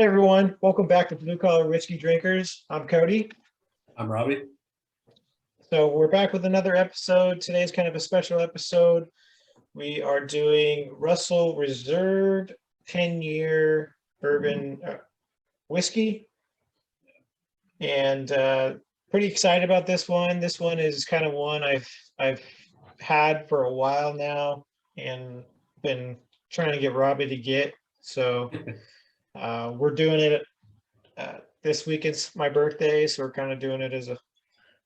Hey everyone, welcome back to Blue Collar Whiskey Drinkers. I'm Cody. I'm Robbie. So we're back with another episode. Today's kind of a special episode. We are doing Russell Reserve 10-year bourbon whiskey, and pretty excited about this one. This one is kind of one I've had for a while now and been trying to get Robbie to get. So we're doing it. This week it's my birthday, so we're kind of doing it as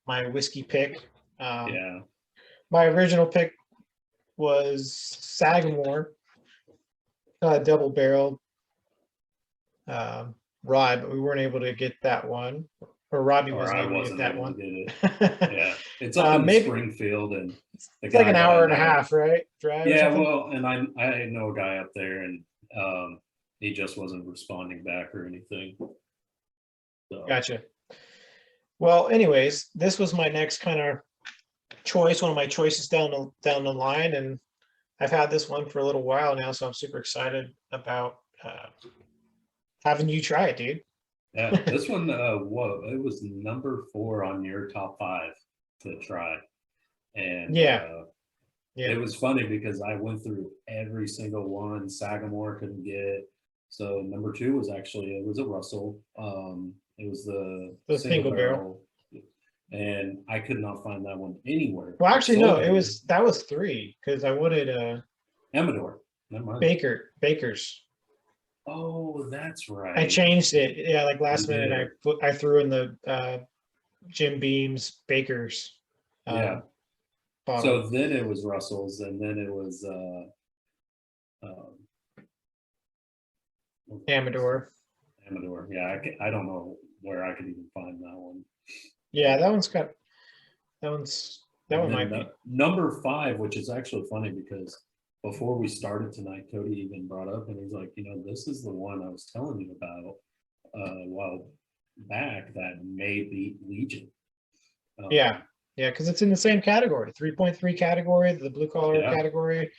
my whiskey pick. Yeah. My original pick was Sagamore, double barrel rye, but we weren't able to get that one, or Robbie wasn't able to get that one. Yeah, it's up in maybe Springfield, and the it's guy like an hour and a that I know, half, right? Drive. yeah, or something? well, and I know a guy up there, and he just wasn't responding back or anything. So. Gotcha. Well, anyways, this was my next kind of choice, one of my choices down the line, and I've had this one for a little while now, so I'm super excited about having you try it, dude. Yeah, this one, it was number 4 on your top 5 to try, and it was funny because I went through every single one. Sagamore couldn't get, so number 2 was actually, it was a Russell. It was the single barrel. And I could not find that one anywhere. Well, actually, no, that was 3 because I wanted Amador. Never mind. Baker's. Oh, that's right. I changed it. Yeah, like last minute, I threw in the Jim Beam's Baker's. Yeah. Bottle. So then it was Russell's, and then it was Amador. Amador. Yeah, I don't know where I could even find that one. Yeah, that one might be number 5, which is actually funny because before we started tonight, Cody even brought up, and he's like, this is the one I was telling you about a while back that may beat Legion. Yeah, because it's in the same category, 3.3 category, the blue collar category,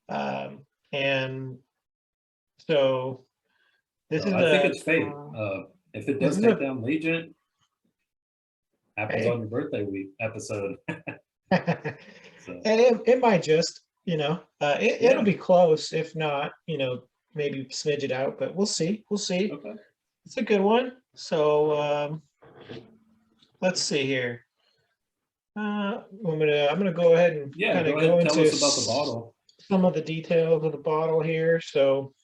and so this is. I think it's fate. If it does take down Legion, happens on your birthday week episode. So. And it might just, it'll be close. If not, maybe smidge it out, but we'll see. Okay. It's a good one. So let's see here. I'm gonna go ahead and kind of go into tell us about the bottle. Some of the details of the bottle here. So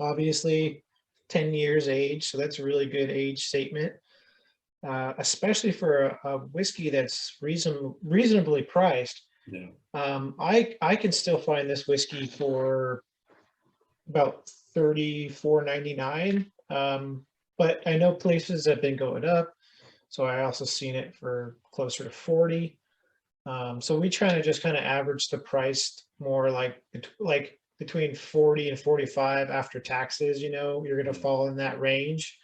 obviously 10 years age, so that's a really good age statement. Especially for a whiskey that's reasonably priced. Yeah. I can still find this whiskey for about $34.99. But I know places have been going up, so I also seen it for closer to $40. So we try to just kind of average the price more like between 40 and 45 after taxes. You're going to fall in that range.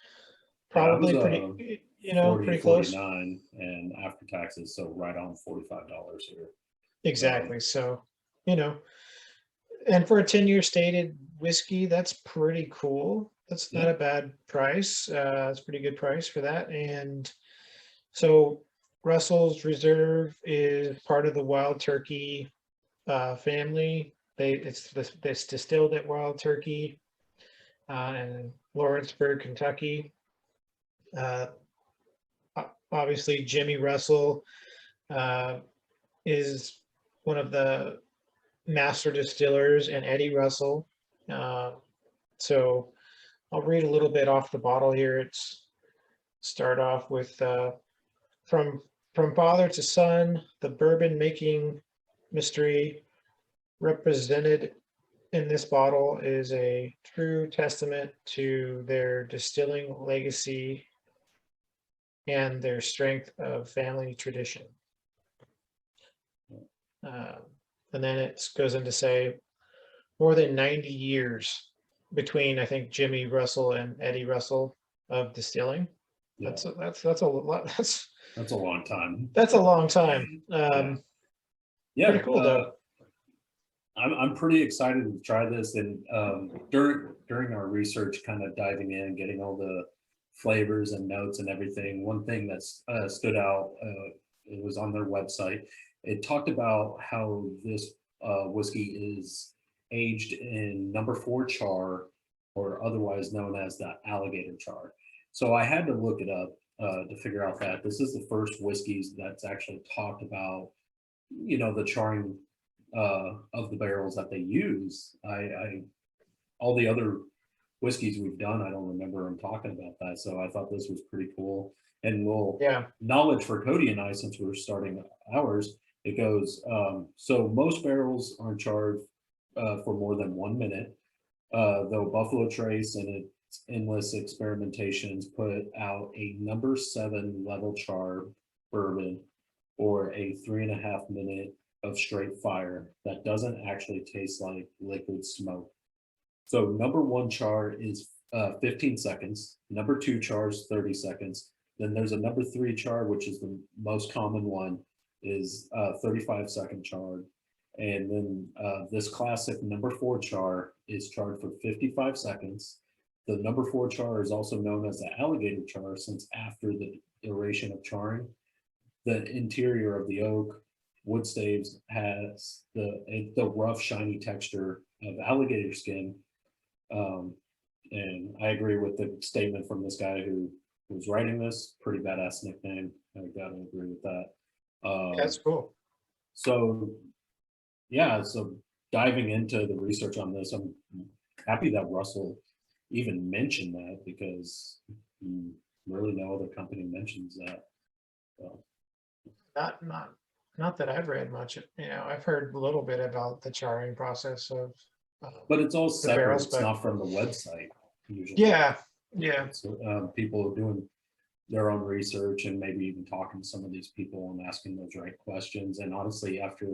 Probably pretty. Pretty close. 49 and after taxes, so right on $45 here. Exactly. So, and for a 10-year stated whiskey, that's pretty cool. That's not a bad price. It's a pretty good price for that. And so Russell's Reserve is part of the Wild Turkey family. It's distilled at Wild Turkey in Lawrenceburg, Kentucky. Obviously, Jimmy Russell is one of the master distillers, and Eddie Russell. So I'll read a little bit off the bottle here. It's start off with from father to son, the bourbon making mystery represented in this bottle is a true testament to their distilling legacy and their strength of family tradition. And then it goes into say more than 90 years between, I think, Jimmy Russell and Eddie Russell of distilling. Yeah. That's a lot. That's a long time. That's a long time. Pretty cool though. I'm pretty excited to try this. And during our research, kind of diving in, getting all the flavors and notes and everything, one thing that's stood out, it was on their website. It talked about how this whiskey is aged in number 4 char, or otherwise known as the alligator char. So I had to look it up to figure out that this is the first whiskeys that's actually talked about, the charring of the barrels that they use. I all the other whiskeys we've done, I don't remember them talking about that. So I thought this was pretty cool. And knowledge for Cody and I, since we're starting ours, it goes, so most barrels aren't charred for more than 1 minute, though Buffalo Trace and its endless experimentations put out a number 7 level char bourbon, or a 3.5 minute of straight fire that doesn't actually taste like liquid smoke. So number 1 char is 15 seconds, number 2 char is 30 seconds. Then there's a number 3 char, which is the most common one, is 35-second char. And then this classic number 4 char is charred for 55 seconds. The number 4 char is also known as the alligator char, since after the duration of charring, the interior of the oak wood staves has the rough, shiny texture of alligator skin. And I agree with the statement from this guy who was writing this. Pretty badass nickname. I gotta agree with that. That's cool. So yeah, so diving into the research on this, I'm happy that Russell even mentioned that, because really no other company mentions that. So. Not that I've read much. I've heard a little bit about the charring process of. But it's all separate. barrels, it's not from the website usually. Yeah. So people are doing their own research and maybe even talking to some of these people and asking those right questions. And honestly, after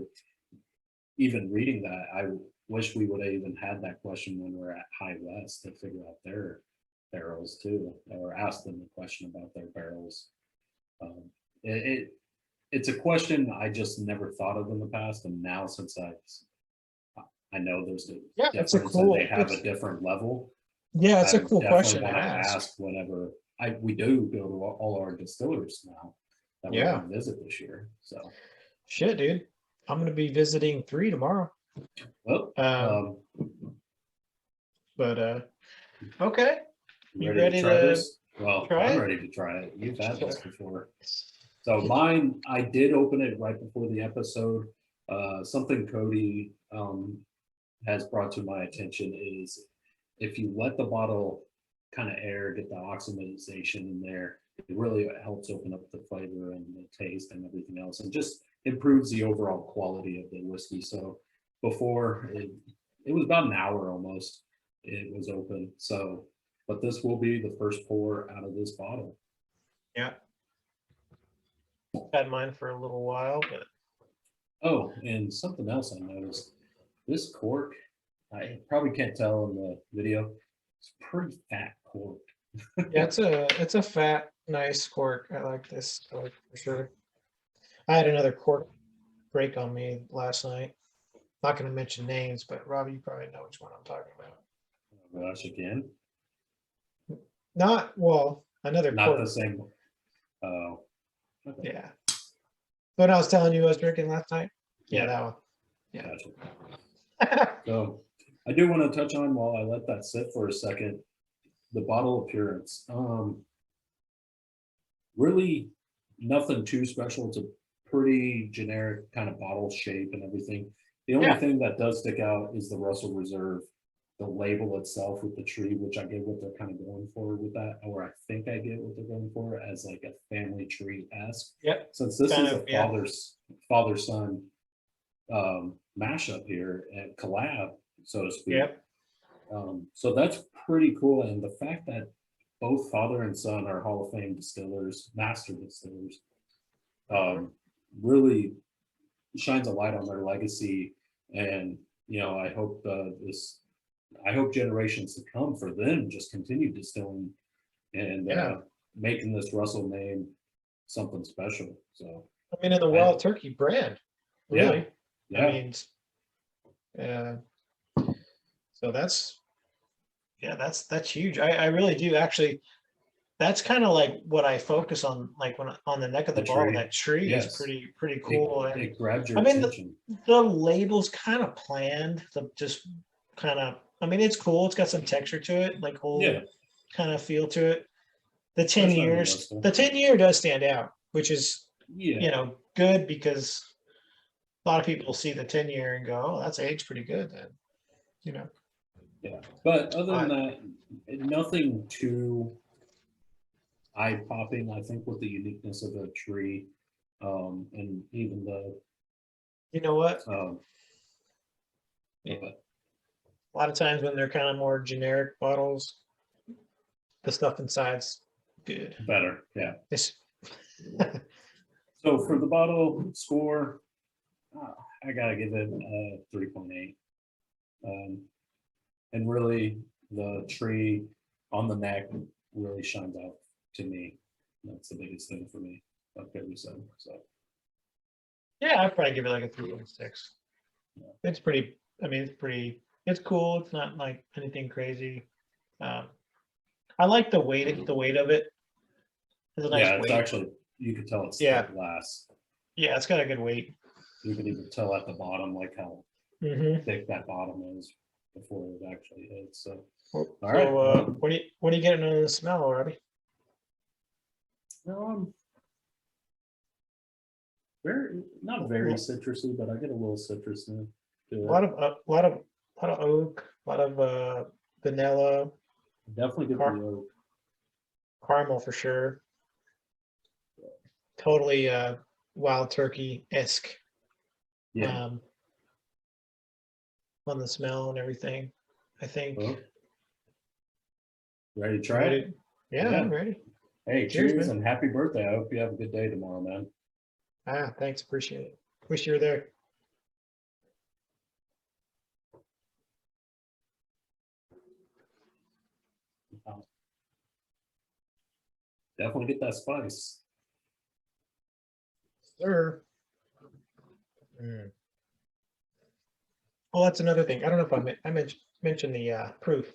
even reading that, I wish we would have even had that question when we're at High West to figure out their barrels too, or ask them the question about their barrels. It's a question I just never thought of in the past, and now since I know there's a difference, and they have a different level. Yeah, it's a cool question to ask whenever we do go to all our distillers now that we're going to visit this year. So shit, dude, I'm gonna be visiting 3 tomorrow. Well, but okay, you ready to try this? Well, I'm ready to try it. You've had this before. So mine, I did open it right before the episode. Something Cody has brought to my attention is, if you let the bottle kind of air, get the oxidization in there, it really helps open up the flavor and the taste and everything else, and just improves the overall quality of the whiskey. So before, it was about an hour almost it was open. So, but this will be the first pour out of this bottle. Yeah. Had mine for a little while, but oh, and something else I noticed, this cork, I probably can't tell in the video, it's pretty fat cork. Yeah, it's a fat, nice cork. I like this cork for sure. I had another cork break on me last night. Not going to mention names, but Robbie, you probably know which one I'm talking about. Oh gosh, again? Another not cork. The same one. Oh. Okay. Yeah. What I was telling you I was drinking last night? Yeah, that one. Yeah. Gotcha. So I do want to touch on, while I let that sit for a second, the bottle appearance. Really nothing too special. It's a pretty generic kind of bottle shape and everything. The only thing that does stick out is the Russell Reserve, the label itself with the tree, which I get what they're kind of going for with that, or I think I get what they're going for as like a family tree-esque. Yep. Since this is a father-son mashup here at collab, so to speak. Yep. So that's pretty cool. And the fact that both father and son are Hall of Fame distillers, master distillers, really shines a light on their legacy. And I hope I hope generations to come for them just continue distilling and making this Russell name something special. So I mean, in the Wild Turkey brand, really. Yeah. I mean, So that's, yeah, that's huge. I really do actually. That's kind of like what I focus on, like when on the neck of the The bottle. tree. That tree is Yes. pretty cool. And It grabs your I mean, attention. the label's kind of bland. The just kind of, I mean, it's cool. It's got some texture to it, like Yeah. old kind of feel to it. The 10 Especially on the years, whistle. the 10-year does stand out, which is, Yeah. you know, good because a lot of people see the 10-year and go, oh, that's aged pretty good then, you know. Yeah. But other than that, nothing too eye-popping. I think with the uniqueness of the tree, and even the You know what? Yeah. A lot of times when they're kind of more generic bottles, the stuff inside's good. Better, yeah. It's So for the bottle score, I gotta give it a 3.8. And really, the tree on the neck really shines out to me. That's the biggest thing for me. Like Billy said, so yeah, I'd probably give it like a 3.6. Yeah. It's pretty, I mean, it's cool. It's not like anything crazy. I like the weight of it. It's a nice yeah, it's weight. actually, you could tell it's Yeah. thick glass. Yeah, it's got a good weight. You can even tell at the bottom like how Mm-hmm. thick that bottom is before it actually hits. So All all right. What are you getting on the smell, Robbie? Very not very citrusy, but I get a little citrus in it. A lot of oak, a lot of vanilla, Definitely get the oak. caramel for sure. Totally wild turkey-esque. Yeah. On the smell and everything. I think. Well, ready to try it? Yeah, I'm ready. Hey, Cheers, cheers man. and happy birthday. I hope you have a good day tomorrow, man. Thanks. Appreciate it. Wish you were there. Definitely get that spice. Sir. Well, that's another thing. I don't know if I mentioned the proof.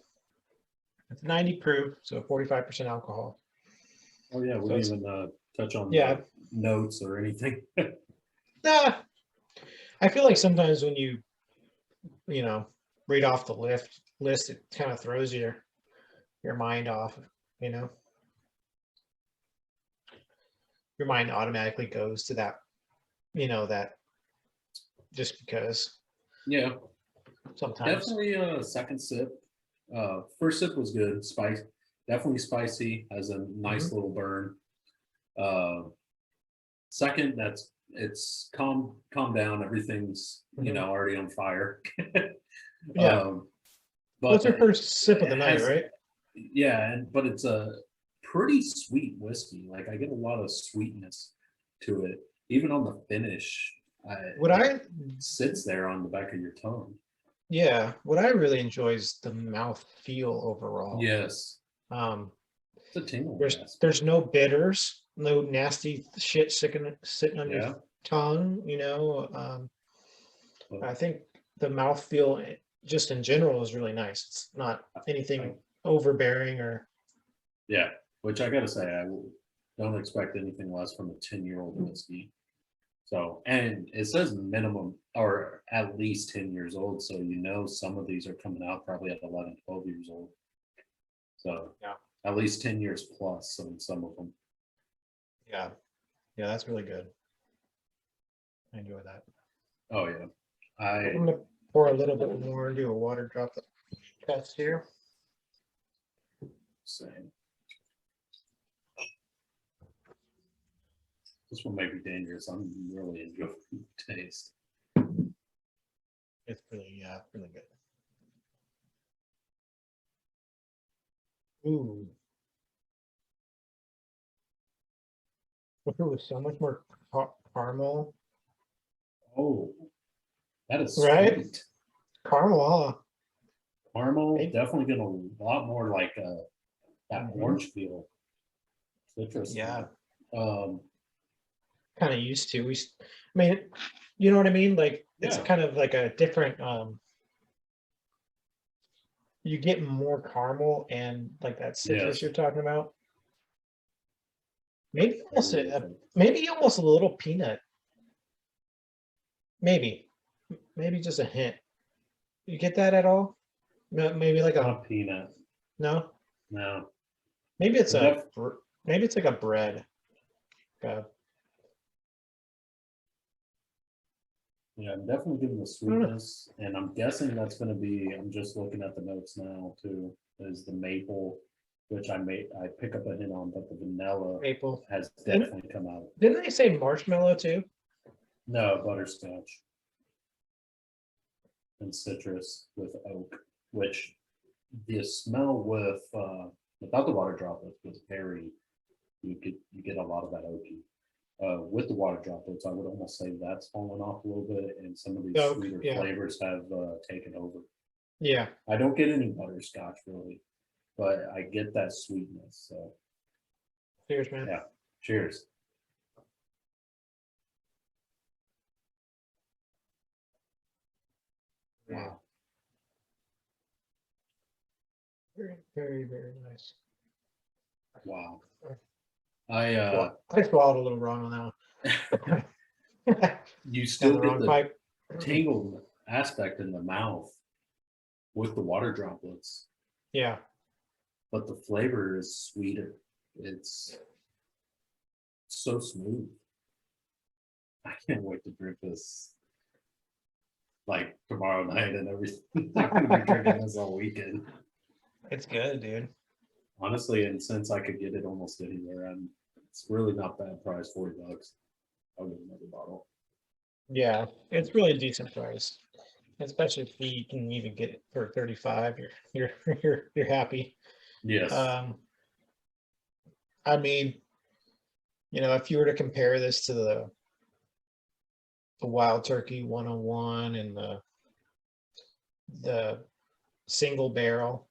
It's 90 proof, so 45% alcohol. Oh yeah, we So didn't even touch on the notes or anything. Nah, I feel like sometimes when you read off the list, it kind of throws your mind off. You know, your mind automatically goes to that. You know that just because. Yeah, Sometimes. definitely a second sip. First sip was good, definitely spicy, has a nice little burn. Second, it's calm down. Everything's already on fire. Yeah. But what's your first sip of the night, right? Yeah, but it's a pretty sweet whiskey. Like I get a lot of sweetness to it, even on the finish. It sits there on the back of your tongue. Yeah, what I really enjoy is the mouth feel overall. Yes. It's a tingle. There's no bitters, no nasty shit sitting on your tongue. I think the mouth feel just in general is really nice. It's not anything overbearing or. Yeah, which I gotta say, I don't expect anything less from a 10-year-old whiskey. So, and it says minimum or at least 10 years old. So, some of these are coming out probably at 11, 12 years old. So, yeah, at least 10 years plus on some of them. Yeah. Yeah, that's really good. I enjoy that. Oh, yeah. I'm going to pour a little bit more and do a water drop test here. Same. This one may be dangerous. I'm really enjoying the taste. It's really good. Ooh. If it was so much more caramel. Oh, that is right. Sweet. Caramel. Caramel, definitely getting a lot more like that orange feel. Citrus. Yeah. Kind of used to. I mean, you know what I mean? Like it's kind of like a different you get more caramel and like that citrus you're talking about. Maybe almost maybe almost a little peanut. Maybe just a hint. You get that at all? Maybe like Not a peanut. No. No. Maybe it's maybe it's like a bread. Yeah, I'm definitely getting the sweetness, and I'm guessing that's going to be. I'm just looking at the notes now too. Is the maple, which I pick up a hint on, but the vanilla maple has definitely come out. Didn't they say marshmallow too? No, butterscotch and citrus with oak, which the smell without the water droplets was very. You get a lot of that oaky. With the water droplets, I would almost say that's fallen off a little bit, and some of these sweeter flavors have taken over. Yeah. I don't get any butterscotch really, but I get that sweetness. So. Cheers, man. Yeah. Cheers. Wow. Very, very, very nice. Wow. I swallowed a little wrong on that one. You still get the tangled aspect in the mouth with the water droplets. Yeah. But the flavor is sweeter. It's so smooth. I can't wait to drink this like tomorrow night and everything. I'm gonna be drinking this all weekend. It's good, dude. Honestly, and since I could get it almost anywhere, it's really not bad price, $40. I'll get another bottle. Yeah, it's really a decent price, especially if you can even get it for 35. You're happy. Yes. I mean, if you were to compare this to the Wild Turkey 101 and the single barrel.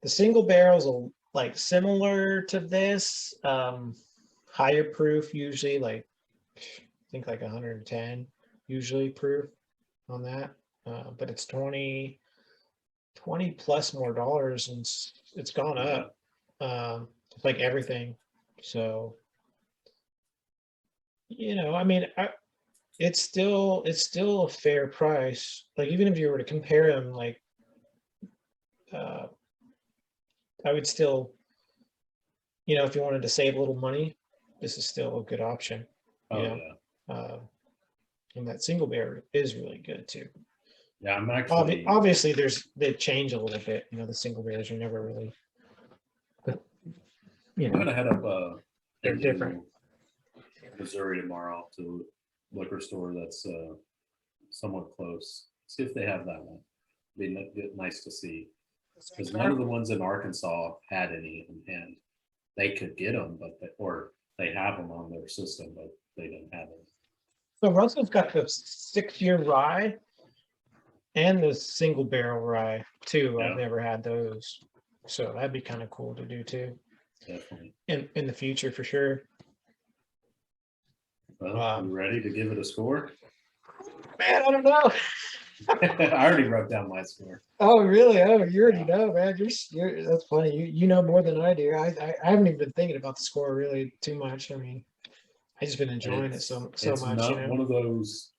The single barrels are like similar to this, higher proof usually, like I think like 110 usually proof on that, but it's 20 plus more dollars, and it's gone up, like everything. So I mean, it's still a fair price. Like even if you were to compare them, like I would still, if you wanted to save a little money, this is still a good option. And that single barrel is really good too. Yeah, I'm actually obviously they change a little bit. The single barrels are never really, but I'm gonna head up they're different. Missouri tomorrow to a liquor store that's somewhat close. See if they have that one. Be nice to see, because none of the ones in Arkansas had any in hand. They could get them, but they have them on their system, but they didn't have it. So Russell's got the 6-year rye and the single barrel rye too. Yeah. I've never had those, so that'd be kind of cool to do too. Definitely. In the future, for sure. Well, you ready to give it a score? Man, I don't know. I already wrote down my score. Oh, really? Oh, you already know, man. You're that's funny. You know more than I do. I haven't even been thinking about the score really too much. I mean, I just been enjoying it so much. It's not one of those,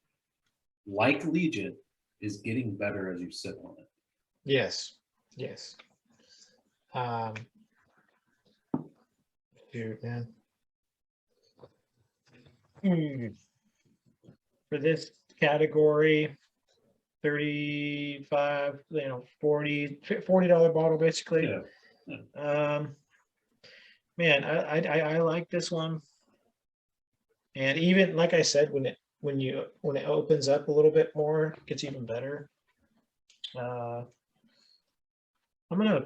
like Legion, is getting better as you sit on it. Yes. Shoot, man. For this category, 35, $40 bottle basically. Yeah. Man, I like this one. And even like I said, when it opens up a little bit more, it gets even better. I'm gonna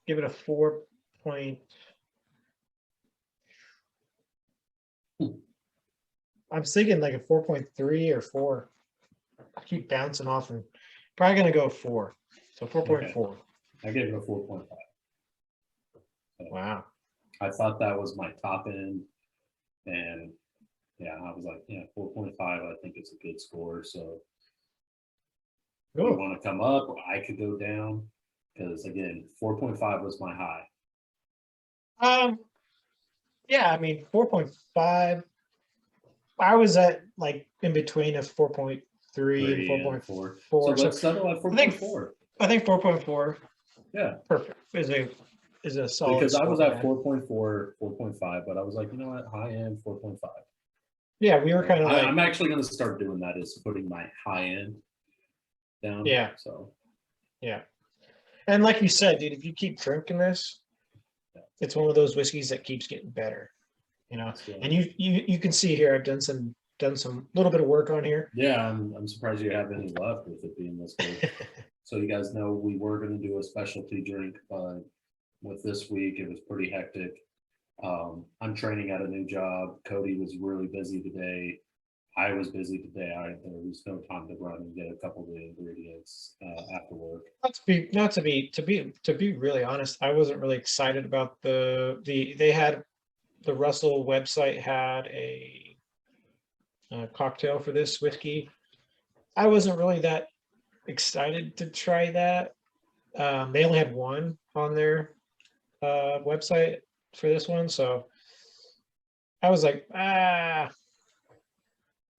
give it a 4 point. I'm thinking like a 4.3 or 4. I keep bouncing off, and probably gonna go 4. So 4.4. Okay. I gave it a 4.5. Wow. I thought that was my top end, and I was like, 4.5. I think it's a good score. So You Cool. want to come up? I could go down because again, 4.5 was my high. Yeah, I mean 4.5. I was at like in between of 4.3 and 4.4. So let's settle at 4.4. I think 4.4. Yeah. Perfect. Is a solid because I was at man. 4.4, 4.5, but I was like, you know what, high end 4.5. Yeah, we were kind of like. I'm actually going to start doing that, is putting my high end down. Yeah. So. Yeah. And like you said, dude, if you keep drinking this, it's one of those whiskeys that keeps getting better, you know. And you can see here, I've done some little bit of work on here. Yeah, I'm surprised you have any left with it being this good. So you guys know we were going to do a specialty drink, but with this week it was pretty hectic. I'm training at a new job. Cody was really busy today. I was busy today. There was no time to run and get a couple of the ingredients after work. To be really honest, I wasn't really excited about they had the Russell website had a cocktail for this whiskey. I wasn't really that excited to try that. They only had one on their website for this one, so I was like,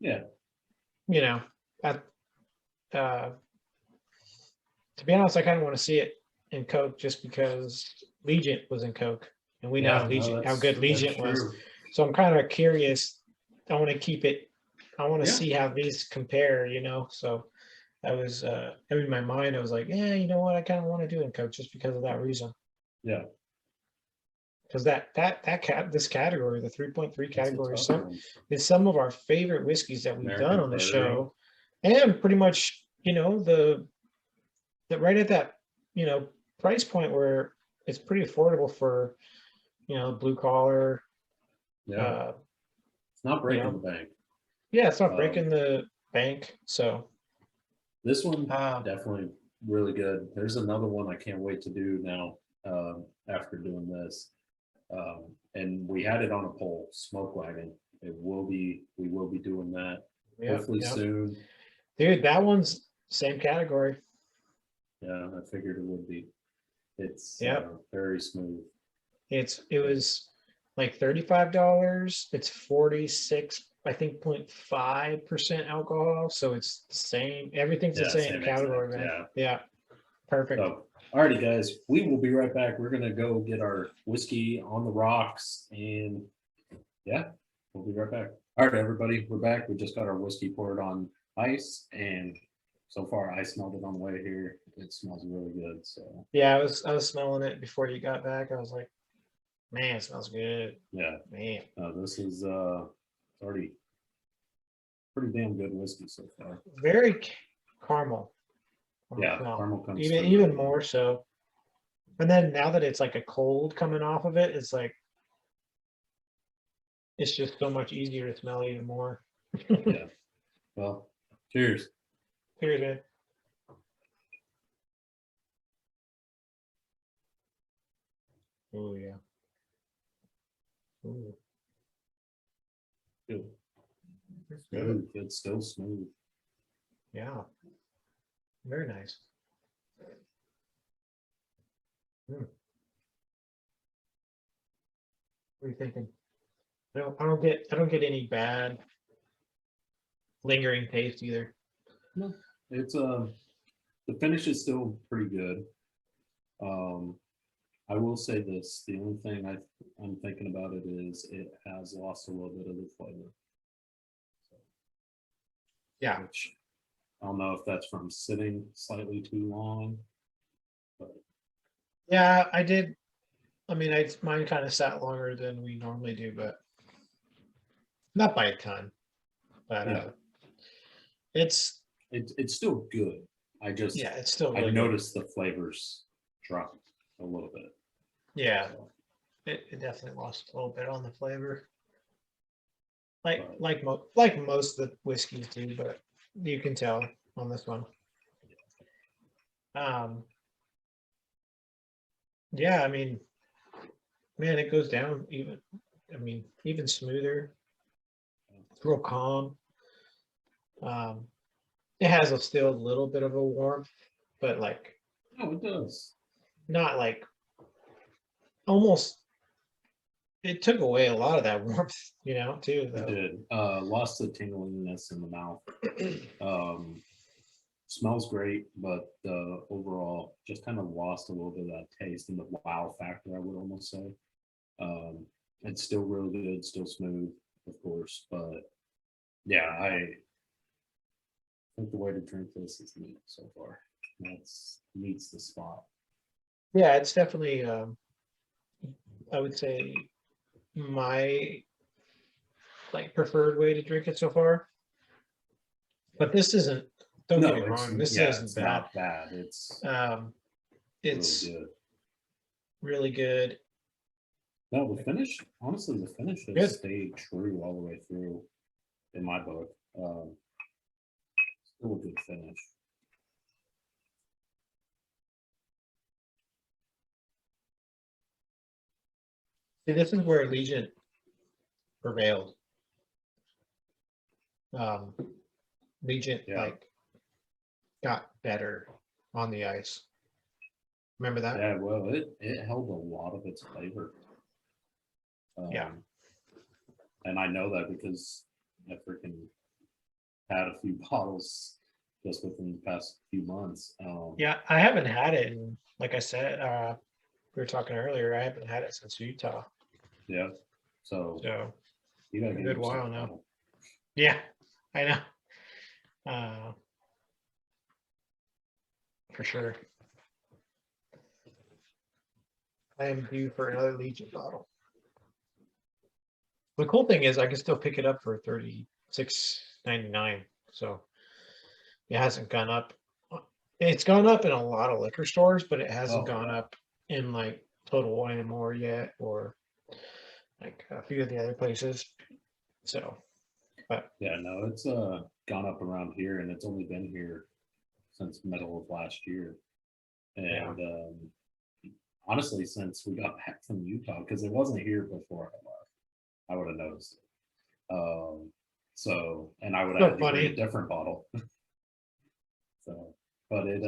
yeah, you know, to be honest, I kind of want to see it in Coke just because Legion was in Coke, and we know how good Legion was. So I'm kind of curious. I want to keep it. I want to see how these compare, you know. So I was in my mind, I was like, yeah, you know what, I kind of want to do it in Coke just because of that reason. Yeah. Because this category, the 3.3 category, is some of our favorite whiskeys that we've done on the show, and pretty much, you know, the right at that, you know, price point where it's pretty affordable for, you know, blue collar. Yeah, it's not breaking the bank. Yeah, it's not breaking the bank. So this one definitely really good. There's another one I can't wait to do now after doing this. And we had it on a poll, Smoke Wagon. We will be doing that hopefully soon. Dude, that one's same category. Yeah, I figured it would be. It's very smooth. It was like $35. It's 46, I think, 0.5% alcohol. So it's the same. Everything's the same category, man. Yeah. Perfect. So, alrighty, guys, we will be right back. We're gonna go get our whiskey on the rocks, and we'll be right back. All right, everybody, we're back. We just got our whiskey poured on ice, and so far I smelled it on the way here. It smells really good. So yeah, I was smelling it before you got back. I was like, man, it smells good. Yeah, man. This is already pretty damn good whiskey so far. Very caramel. Caramel comes even more so. And then now that it's like a cold coming off of it, it's like it's just so much easier to smell even more. Yeah. Well, cheers. Cheers, man. Oh yeah. Ooh. Good. It's good. It's still smooth. Yeah. Very nice. What are you thinking? I don't get any bad lingering taste either. No, it's the finish is still pretty good. I will say this: the only thing I'm thinking about it is it has lost a little bit of the flavor. So, yeah. Which I don't know if that's from sitting slightly too long, but yeah, I did. I mean, mine kind of sat longer than we normally do, but not by a ton. But it's still good. it's still really I noticed the flavors dropped a little bit. Yeah, so. It definitely lost a little bit on the flavor. Like most of the whiskeys do, but you can tell on this one. Yeah, I mean, man, it goes down even smoother. It's real calm. It has still a little bit of a warmth, but like No, it does. not like almost. It took away a lot of that warmth, too. It Though. did. Lost the tingliness in the mouth. Smells great, but overall just kind of lost a little bit of that taste and the wow factor, I would almost say. It's still really good, still smooth, of course, but yeah, I think the way to drink this is neat so far. That's meets the spot. Yeah, it's definitely. I would say my like preferred way to drink it so far. But this isn't. Don't get me wrong. This isn't it's bad. not bad. It's It's really good. Really good. No, the finish. Honestly, the finish has Good. stayed true all the way through, in my book. Still a good finish. See, this is where Legion prevailed. Legion like got better on the ice. Remember that? Yeah, well, it held a lot of its flavor. Yeah. And I know that because I freaking had a few bottles just within the past few months. Yeah, I haven't had it, and like I said, we were talking earlier. I haven't had it since Utah. Yeah. So you gotta a get good yourself while a now. bottle. Yeah, I know. For sure. I am due for another Legion bottle. The cool thing is I can still pick it up for $36.99. So it hasn't gone up. It's gone up in a lot of liquor stores, but it hasn't gone up in like Total Wine and More yet, or like a few of the other places. So, but yeah, no, it's gone up around here, and it's only been here since middle of last year. And honestly, since we got back from Utah, because it wasn't here before I left, I would have noticed it. So, and I would have had to get a different bottle. So, but it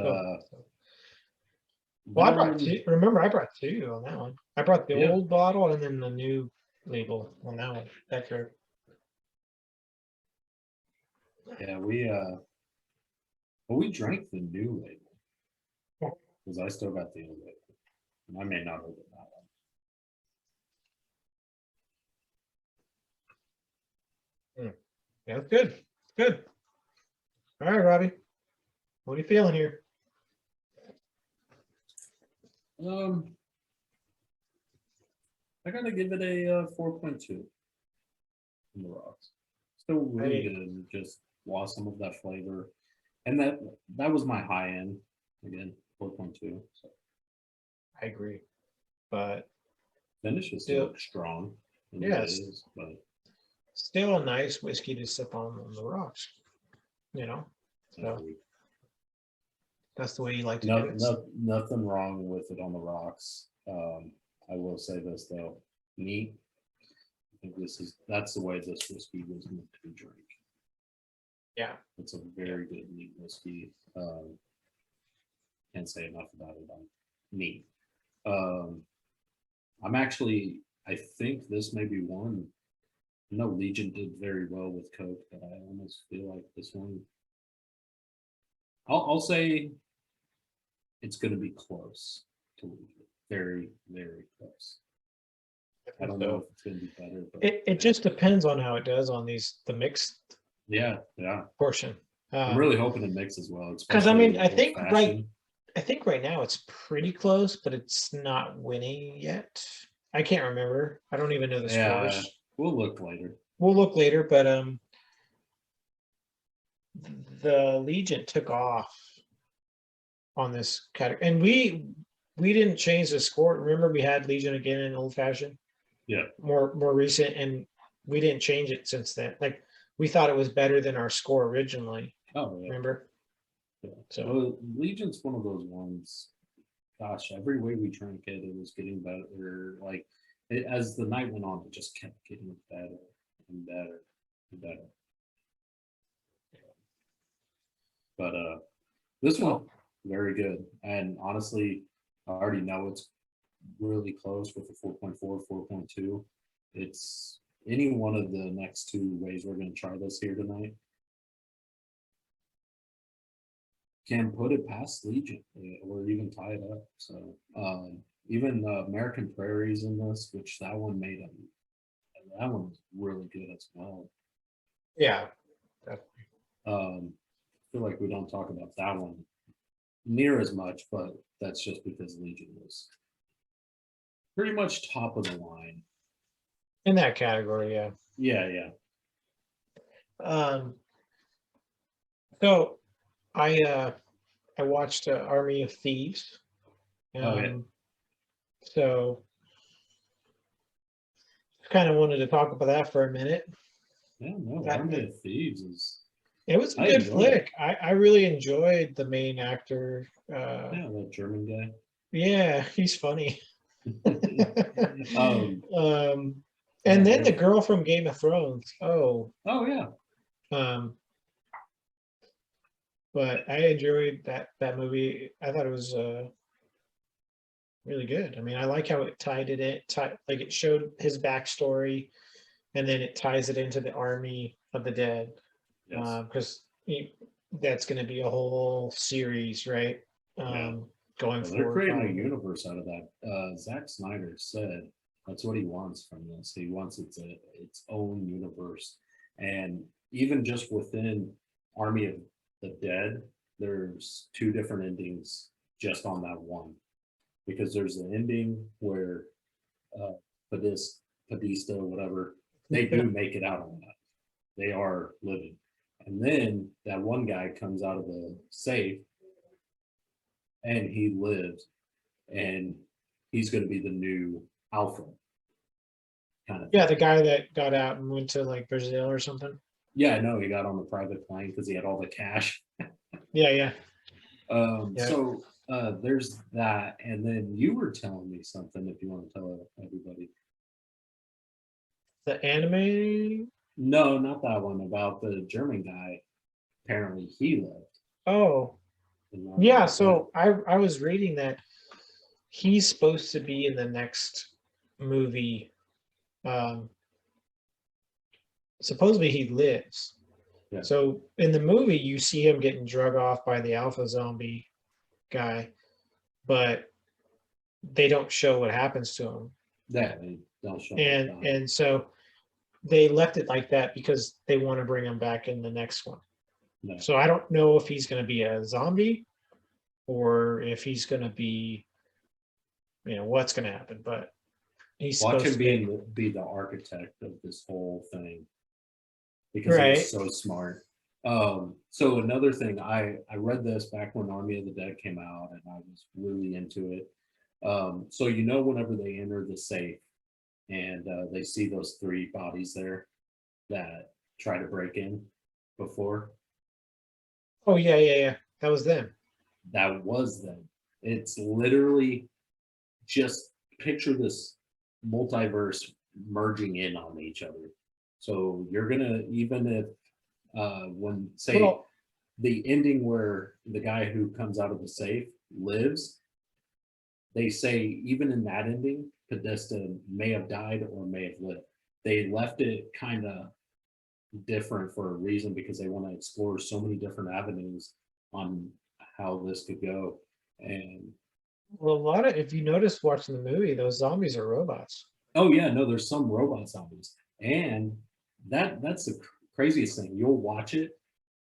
well, I brought two. Remember, I brought two on that one. I brought the old bottle and then the new label on that one. That trip. Yeah, we drank the new label because I still got the old label, and I may not open that one. Yeah, it's good. It's good. All right, Robbie. What are you feeling here? I gotta give it a 4.2 in the rocks. Still really good. Just lost some of that flavor, and that was my high end. Again, 4.2. So I agree, but finish is still strong. Yes, but still a nice whiskey to sip on the rocks. So that's the way you like to do it. Nothing wrong with it on the rocks. I will say this though, neat. I think that's the way this whiskey was meant to be drank. Yeah, it's a very good neat whiskey. Can't say enough about it. Neat. I'm actually, I think this may be one. No, Legion did very well with Coke, but I almost feel like this one. I'll say it's going to be close to Legion. Very, very close. I don't know if it's going to be better. But it just depends on how it does on the mixed. Yeah. Portion. I'm really hoping it mixes well. Because I think right now it's pretty close, but it's not winning yet. I can't remember. I don't even know the scores. We'll look later. But the Legion took off on this category, and we didn't change the score. Remember, we had Legion again in old fashioned. Yeah. More recent, and we didn't change it since then. Like we thought it was better than our score originally. Oh, yeah. Remember? Yeah. So Legion's one of those ones. Gosh, every way we drank it, it was getting better. Like as the night went on, it just kept getting better and better and better. But this one, very good. And honestly, I already know it's really close with the 4.4, 4.2. It's any one of the next two ways we're going to try this here tonight. Can put it past Legion or even tie it up. So even American Prairie's in this, which that one made that one was really good as well. Yeah. I feel like we don't talk about that one near as much, but that's just because Legion was pretty much top of the line In that category, yeah. Yeah. So I watched Army of Thieves. So kind of wanted to talk about that for a minute. Yeah, no, Army of Thieves is. It was a good flick. I really enjoyed the main actor. Yeah, that German guy. Yeah, he's funny. And then the girl from Game of Thrones. Oh yeah. But I enjoyed that movie. I thought it was really good. I mean, I like how it tied it in, like it showed his backstory, and then it ties it into the Army of the Dead, because that's going to be a whole series, right? Going forward. They're creating a universe out of that. Zack Snyder said that's what he wants from this. He wants its own universe, and even just within Army of the Dead, there's two different endings just on that one, because there's the ending where Padista, whatever, they do make it out on that. They are living. And then that one guy comes out of the safe and he lives, and he's going to be the new Alpha. Kind of. Yeah, the guy that got out and went to like Brazil or something. Yeah, I know, he got on the private plane because he had all the cash. Yeah. So there's that, and then you were telling me something, if you want to tell everybody. The anime? No, not that one, about the German guy. Apparently he lived. Oh. Yeah, so I was reading that he's supposed to be in the next movie. Supposedly he lives. Yeah. So in the movie, you see him getting drug off by the alpha zombie guy, but they don't show what happens to him. Yeah, they don't show. And so they left it like that because they want to bring him back in the next one. No. So I don't know if he's going to be a zombie or if he's going to be, what's going to happen. But he's supposed to be the architect of this whole thing, because he's so smart. So another thing, I read this back when Army of the Dead came out, and I was really into it. So whenever they enter the safe and they see those three bodies there that try to break in before. Oh yeah. That was them. That was them. It's literally just picture this multiverse merging in on each other. So you're gonna, even if when the ending where the guy who comes out of the safe lives, they say even in that ending, Podesta may have died or may have lived. They left it kind of different for a reason, because they want to explore so many different avenues on how this could go. And well, if you notice watching the movie, those zombies are robots. Oh yeah, no, there's some robot zombies, and that's the craziest thing. You'll watch it,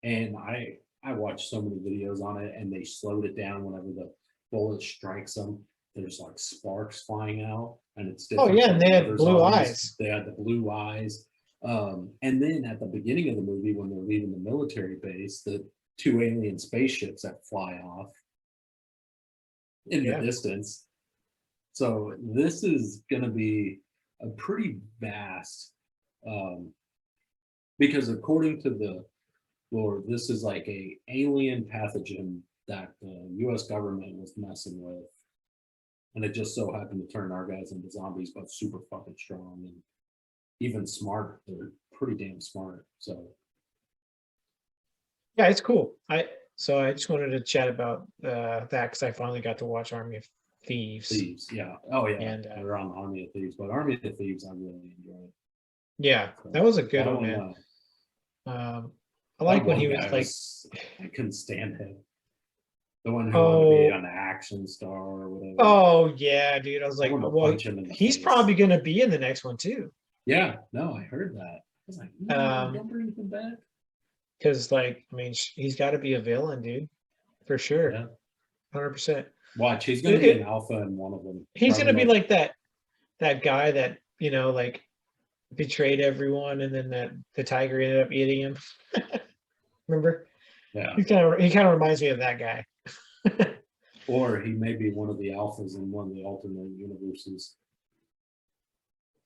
and I watched so many videos on it, and they slowed it down whenever the bullet strikes them. There's like sparks flying out, and it's different. Oh yeah, and they had blue eyes. They had the blue eyes. And then at the beginning of the movie, when they're leaving the military base, the two alien spaceships that fly off in the distance. So this is going to be a pretty vast, because according to the lore, this is like a alien pathogen that the U.S. government was messing with, and it just so happened to turn our guys into zombies, but super fucking strong and even smarter. They're pretty damn smart. So yeah, it's cool. So I just wanted to chat about that because I finally got to watch Army of Thieves. Thieves, yeah. Oh yeah, And we're on Army of Thieves, but Army of Thieves I really enjoyed. yeah, So, that was a good that one, man. I that like when one he was guy like, I couldn't stand him. The one who wanted to be an action star or whatever. Oh yeah, dude. I was like, wanted to well, punch him in the he's face. probably gonna be in the next one too. Yeah, no, I heard that. I was like, no, don't bring him back. Because like, I mean, he's got to be a villain, dude, for sure. Yeah. 100%. Watch, he's gonna be an alpha in one of them. He's gonna be like that guy that, you know, like betrayed everyone and then that the tiger ended up eating him. Remember? Yeah. He kind of reminds me of that guy. Or he may be one of the alphas in one of the alternate universes.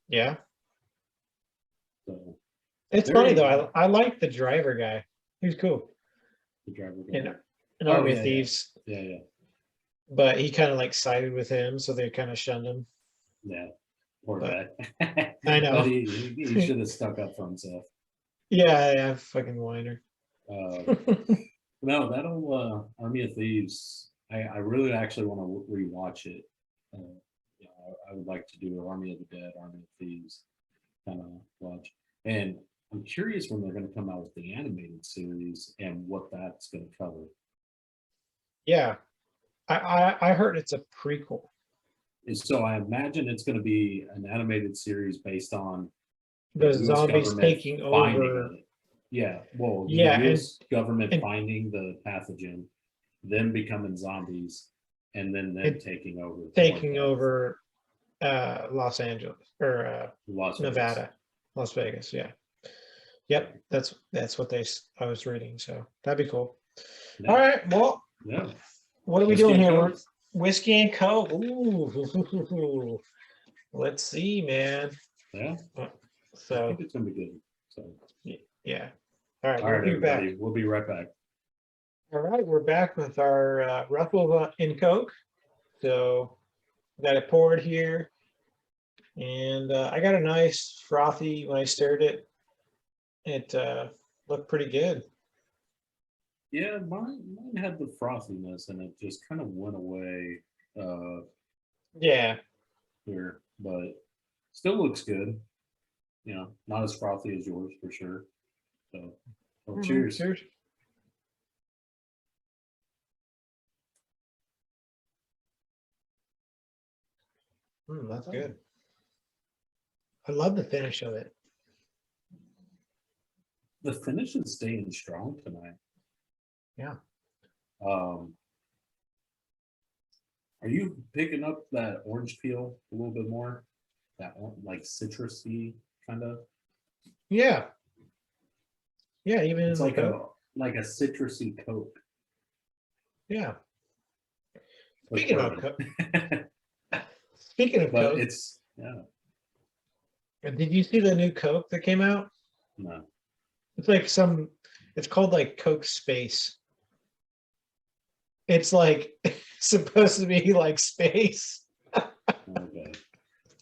Yeah. So it's funny though. I like the driver guy. He's cool. The driver guy. In Army of Thieves. Yeah. But he kind of like sided with him, so they kind of shunned him. Yeah. Poor guy. I know. But he should have stuck up for himself. Yeah, fucking whiner. No, that'll Army of Thieves. I really actually want to rewatch it. I would like to do Army of the Dead, Army of Thieves, kind of watch. And I'm curious when they're going to come out with the animated series and what that's going to cover. Yeah, I heard it's a prequel. And so I imagine it's going to be an animated series based on the zombies taking over. Yeah, well, the US government finding the pathogen, them becoming zombies, and then them taking over Los Angeles or Nevada, Las Vegas. Yeah. Yep, that's what I was reading. So that'd be cool. Yeah. All right, well, yeah. What are we doing here? Whiskey and Coke. Ooh. Let's see, man. Yeah. So I think it's gonna be good. So yeah. All right, we'll be back. We'll be right back. All right, we're back with our Ruffle in Coke. So got it poured here, and I got a nice frothy. When I stirred it, it looked pretty good. Yeah, mine had the frothiness, and it just kind of went away. Yeah. Here, but still looks good. You know, not as frothy as yours for sure. So, well, cheers. Cheers. That's good. I love the finish of it. The finish is staying strong tonight. Yeah. Are you picking up that orange peel a little bit more? That like citrusy kind of. Yeah. Yeah, even it's like a citrusy Coke. Yeah. Speaking of Coke. Speaking of Coke, it's Did you see the new Coke that came out? No. It's like it's called like Coke Space. It's like supposed to be like space. Okay.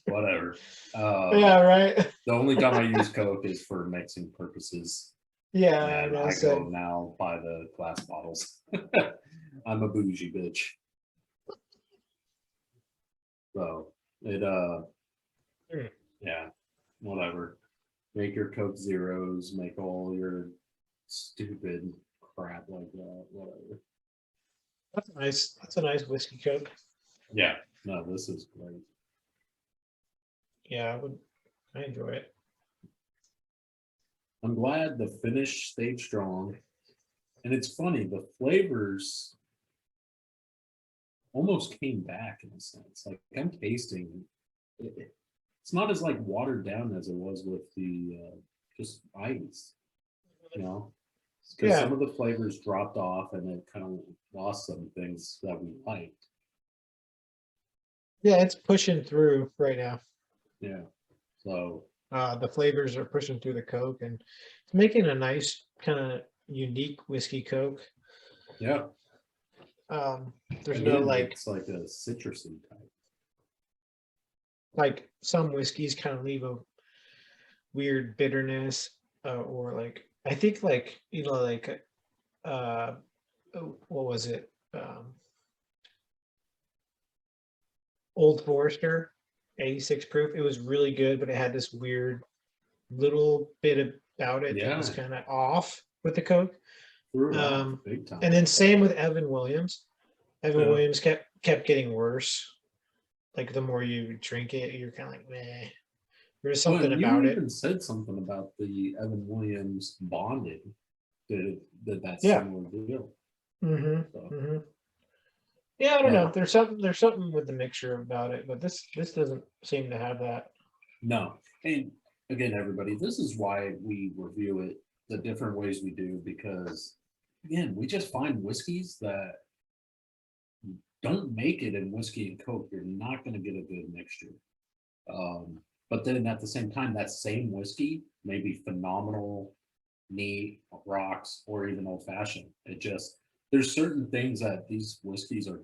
Whatever. Yeah, right. The only time I use Coke is for mixing purposes. Yeah, and I go now buy the glass bottles. I'm a bougie bitch. So yeah, whatever. Make your Coke Zeros, make all your stupid crap like that, whatever. That's nice. That's a nice whiskey Coke. Yeah, no, this is great. Yeah, I enjoy it. I'm glad the finish stayed strong. And it's funny, the flavors almost came back in a sense. Like I'm tasting it. It's not as like watered down as it was with the just ice, you know, because some of the flavors dropped off and it kind of lost some things that we liked. Yeah, it's pushing through right now. Yeah, so the flavors are pushing through the Coke, and it's making a nice kind of unique whiskey Coke. Yeah. There's no like it's like a citrusy type. Like some whiskeys kind of leave a weird bitterness, or like I think like you know like what was it? Old Forester, 86 proof. It was really good, but it had this weird little bit about it that was Yeah, kind of off with the Coke. threw it off big time. And then same with Evan Williams. Evan Yeah. Williams kept getting worse. Like the more you drink it, you're kind of like, meh. There's something about you it. even said something about the Evan Williams bonding. Did that Yeah. similar deal? Mm-hmm. So, Mm-hmm. Yeah, I don't know. There's something with the mixture about it, but this doesn't seem to have that. no. And again, everybody, this is why we review it the different ways we do, because again, we just find whiskeys that don't make it in whiskey and Coke. You're not going to get a good mixture. But then at the same time, that same whiskey may be phenomenal, neat, rocks, or even old fashioned. It just, there's certain things that these whiskeys are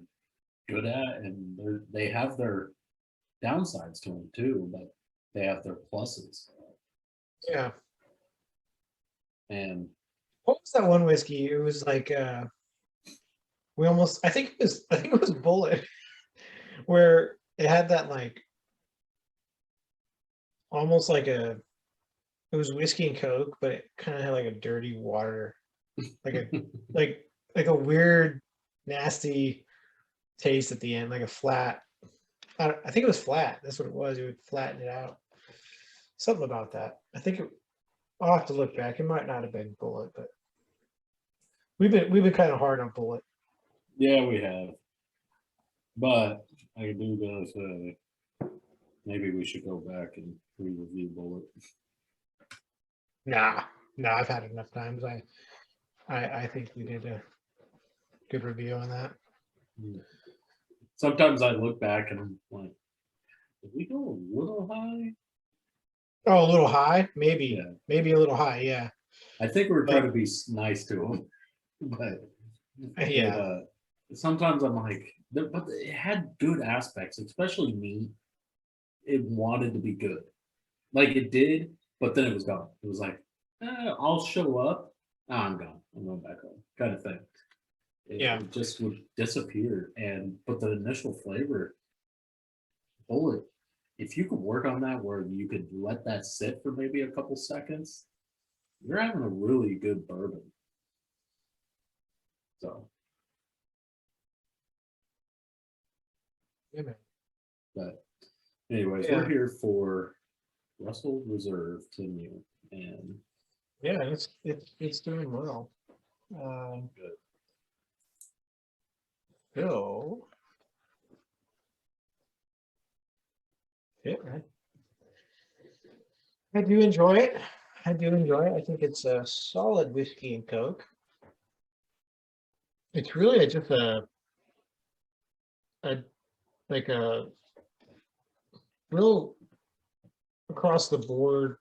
good at, and they have their downsides to them too, but they have their pluses. Yeah. And What was that one whiskey? It was like I think it was Bullet, where it had that like almost like it was whiskey and Coke, but it kind of had like a dirty water, like a like a weird, nasty taste at the end, like a flat. I think it was flat. That's what it was. It would flatten it out. Something about that. I'll have to look back. It might not have been Bullet, but we've been kind of hard on Bullet. yeah, we have. But I do gotta say, maybe we should go back and re-review Bullet. Nah, I've had it enough times. I think we did a good review on that. Sometimes I look back and I'm like, did we go a little high? Oh, a little high, maybe, Yeah. maybe a little high, yeah. I think we're trying to be nice to them, but Yeah. sometimes I'm like, but it had good aspects, especially me. It wanted to be good, like it did, but then it was gone. It was like, I'll show up. Oh, I'm gone. I'm going back home, kind of thing. Yeah. It just would disappear, but the initial flavor, Bullet, if you could work on that where you could let that sit for maybe a couple seconds, you're having a really good bourbon. So, Yeah, man. but anyways, Yeah. we're here for Russell Reserve 10 year, and Yeah, it's doing well. good. So, yeah, I do enjoy it. I do enjoy it. I think it's a solid whiskey and Coke. It's really just a like a real across the board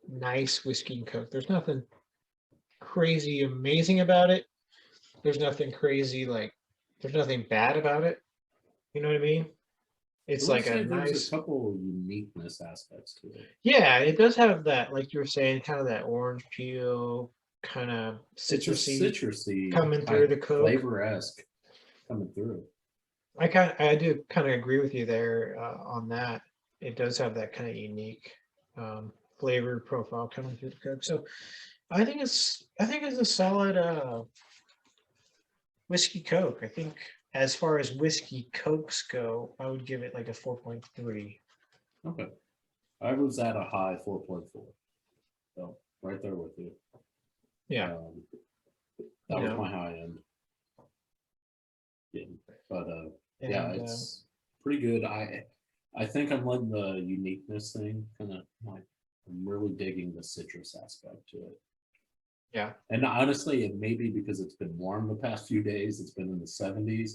nice whiskey and Coke. There's nothing crazy amazing about it. There's nothing crazy there's nothing bad about it. You know what I mean? It's like a There's nice, a couple uniqueness aspects to it. yeah, it does have that, like you were saying, kind of that orange peel, kind of It's a citrusy citrusy coming through the Coke. flavor-esque coming through. I do kind of agree with you there on that. It does have that kind of unique flavor profile coming through the Coke. So I think it's a solid whiskey Coke. I think as far as whiskey Cokes go, I would give it like a 4.3. Okay. I was at a high 4.4. So right there with you. Yeah. That was my high end. Yeah. But yeah, it's pretty good. I think I'm letting the uniqueness thing kind of like, I'm really digging the citrus aspect to it. Yeah. And honestly, it may be because it's been warm the past few days. It's been in the 70s.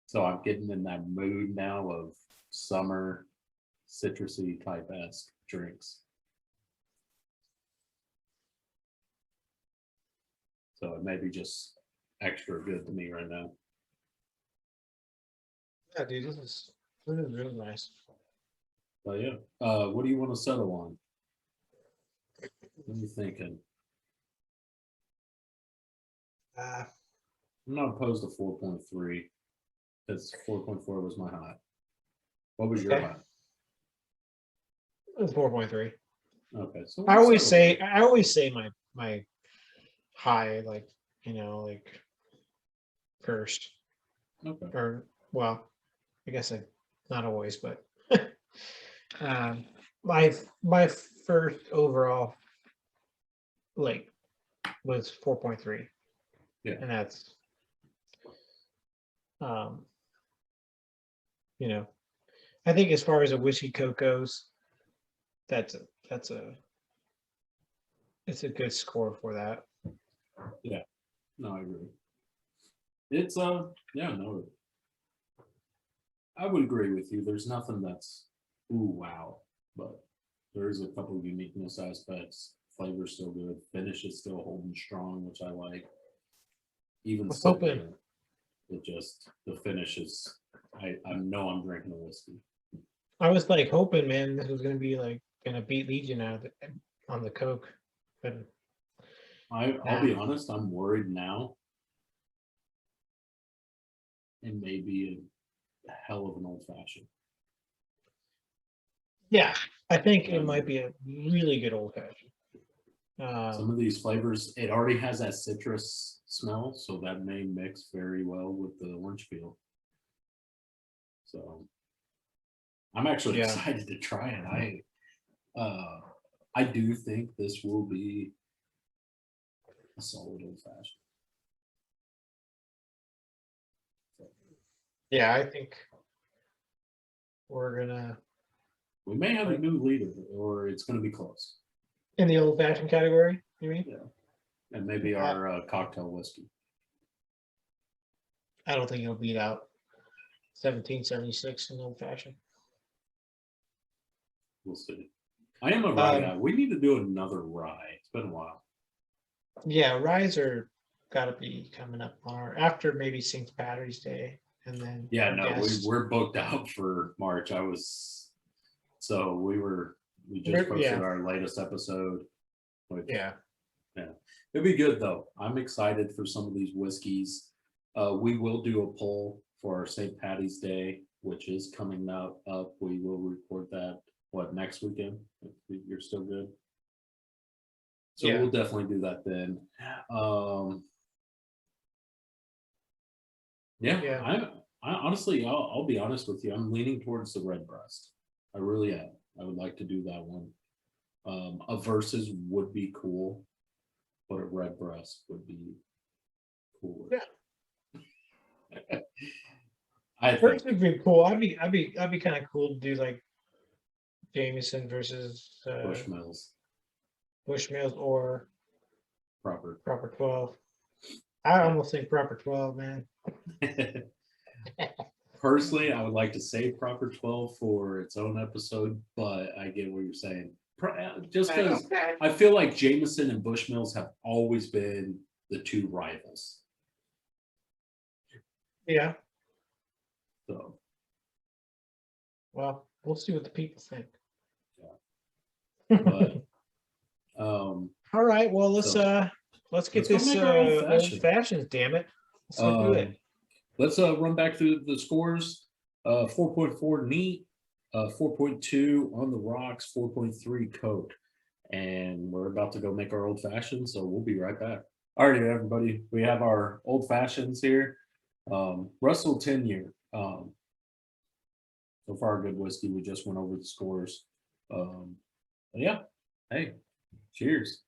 So I'm getting in that mood now of summer citrusy type esque drinks. So it may be just extra good to me right now. Yeah, dude, this is really nice. But yeah, what do you want to settle on? What are you thinking? I'm not opposed to 4.3 because 4.4 was my high. What was your Okay. high? It was 4.3. Okay, so I always say my high, like, like first. Okay. Or, well, I guess not always, but my first overall like was 4.3. Yeah. And that's I think as far as a whiskey coke goes, it's a good score for that. Yeah. No, I agree. It's yeah, no. I would agree with you. There's nothing that's ooh wow, but there's a couple of uniqueness aspects. Flavor's still good. Finish is still holding strong, which I like. Even I'm so, hoping. it just the finish is. I know I'm drinking a whiskey. I was like hoping, man, this was gonna be like gonna beat Legion out of on the coke, but I'll be honest. I'm worried now. It may be a hell of an old fashioned. yeah, I think it might be a really good old fashioned. Some of these flavors, it already has that citrus smell, so that may mix very well with the orange peel. So I'm actually excited to try it. I do think this will be a solid old fashioned. Yeah, I think we're gonna. We may have a new leader, or it's going to be close. In the old fashioned category, you mean? Yeah, and maybe our cocktail whiskey. I don't think it'll beat out 1776 in old fashioned. We'll see. I am a rye guy. We need to do another rye. It's been a while. Yeah, ryes are got to be coming up on after maybe St. Patrick's Day, and then we're booked out for March. We just posted our latest episode. Yeah, it'd be good though. I'm excited for some of these whiskeys. We will do a poll for our St. Patty's Day, which is coming up. We will record that next weekend. If you're still good. So we'll definitely do that then. I honestly, I'll be honest with you. I'm leaning towards the red breast. I really am. I would like to do that one. A versus would be cool, but a red breast would be cooler. Yeah. I think would be cool. I'd be kind of cool to do like Jameson versus Bushmills or proper 12. I almost think proper 12, man. Personally, I would like to say proper 12 for its own episode, but I get what you're saying. Just because I feel like Jameson and Bushmills have always been the two rivals. Yeah. So. Well, we'll see what the people think. Yeah. But. All right. Well, let's get this old fashioned. Damn it. Let's do it. Let's run back through the scores. 4.4 neat, 4.2 on the rocks, 4.3 coke, and we're about to go make our old fashioned. So we'll be right back. All right, everybody. We have our old fashions here. Russell 10-year. So far, good whiskey. We just went over the scores. Yeah. Hey, cheers.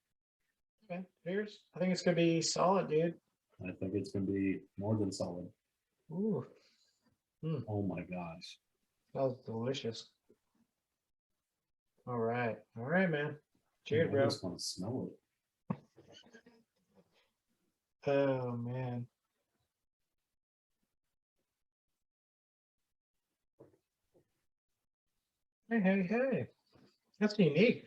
Okay, cheers. I think it's gonna be solid, dude. I think it's gonna be more than solid. Ooh. Oh my gosh. That was delicious. All right, man. Cheers, bro. I just want to smell it. Oh man. Hey. That's unique.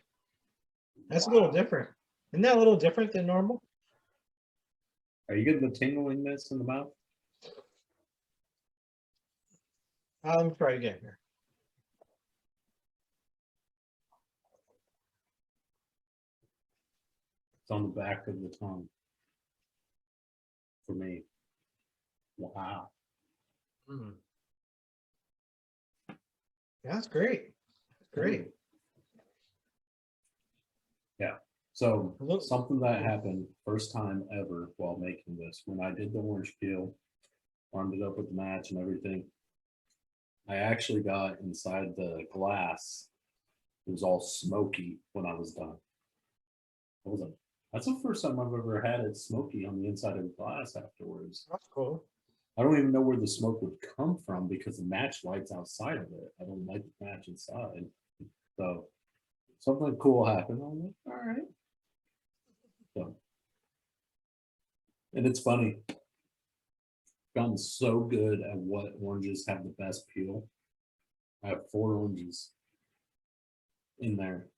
That's a little different. Isn't that a little different than normal? Are you getting the tinglingness in the mouth? Let me try again here. It's on the back of the tongue. For me. Wow. Mm. Yeah, that's great. Great. Yeah. So something that happened first time ever while making this, when I did the orange peel, warmed it up with the match and everything, I actually got inside the glass. It was all smoky when I was done. I was like, that's the first time I've ever had it smoky on the inside of the glass afterwards. That's cool. I don't even know where the smoke would come from because the match lights outside of it. I don't like the match inside. So something cool happened. I'm like, all right. So, and it's funny. Gotten so good at what oranges have the best peel. I have 4 oranges in there.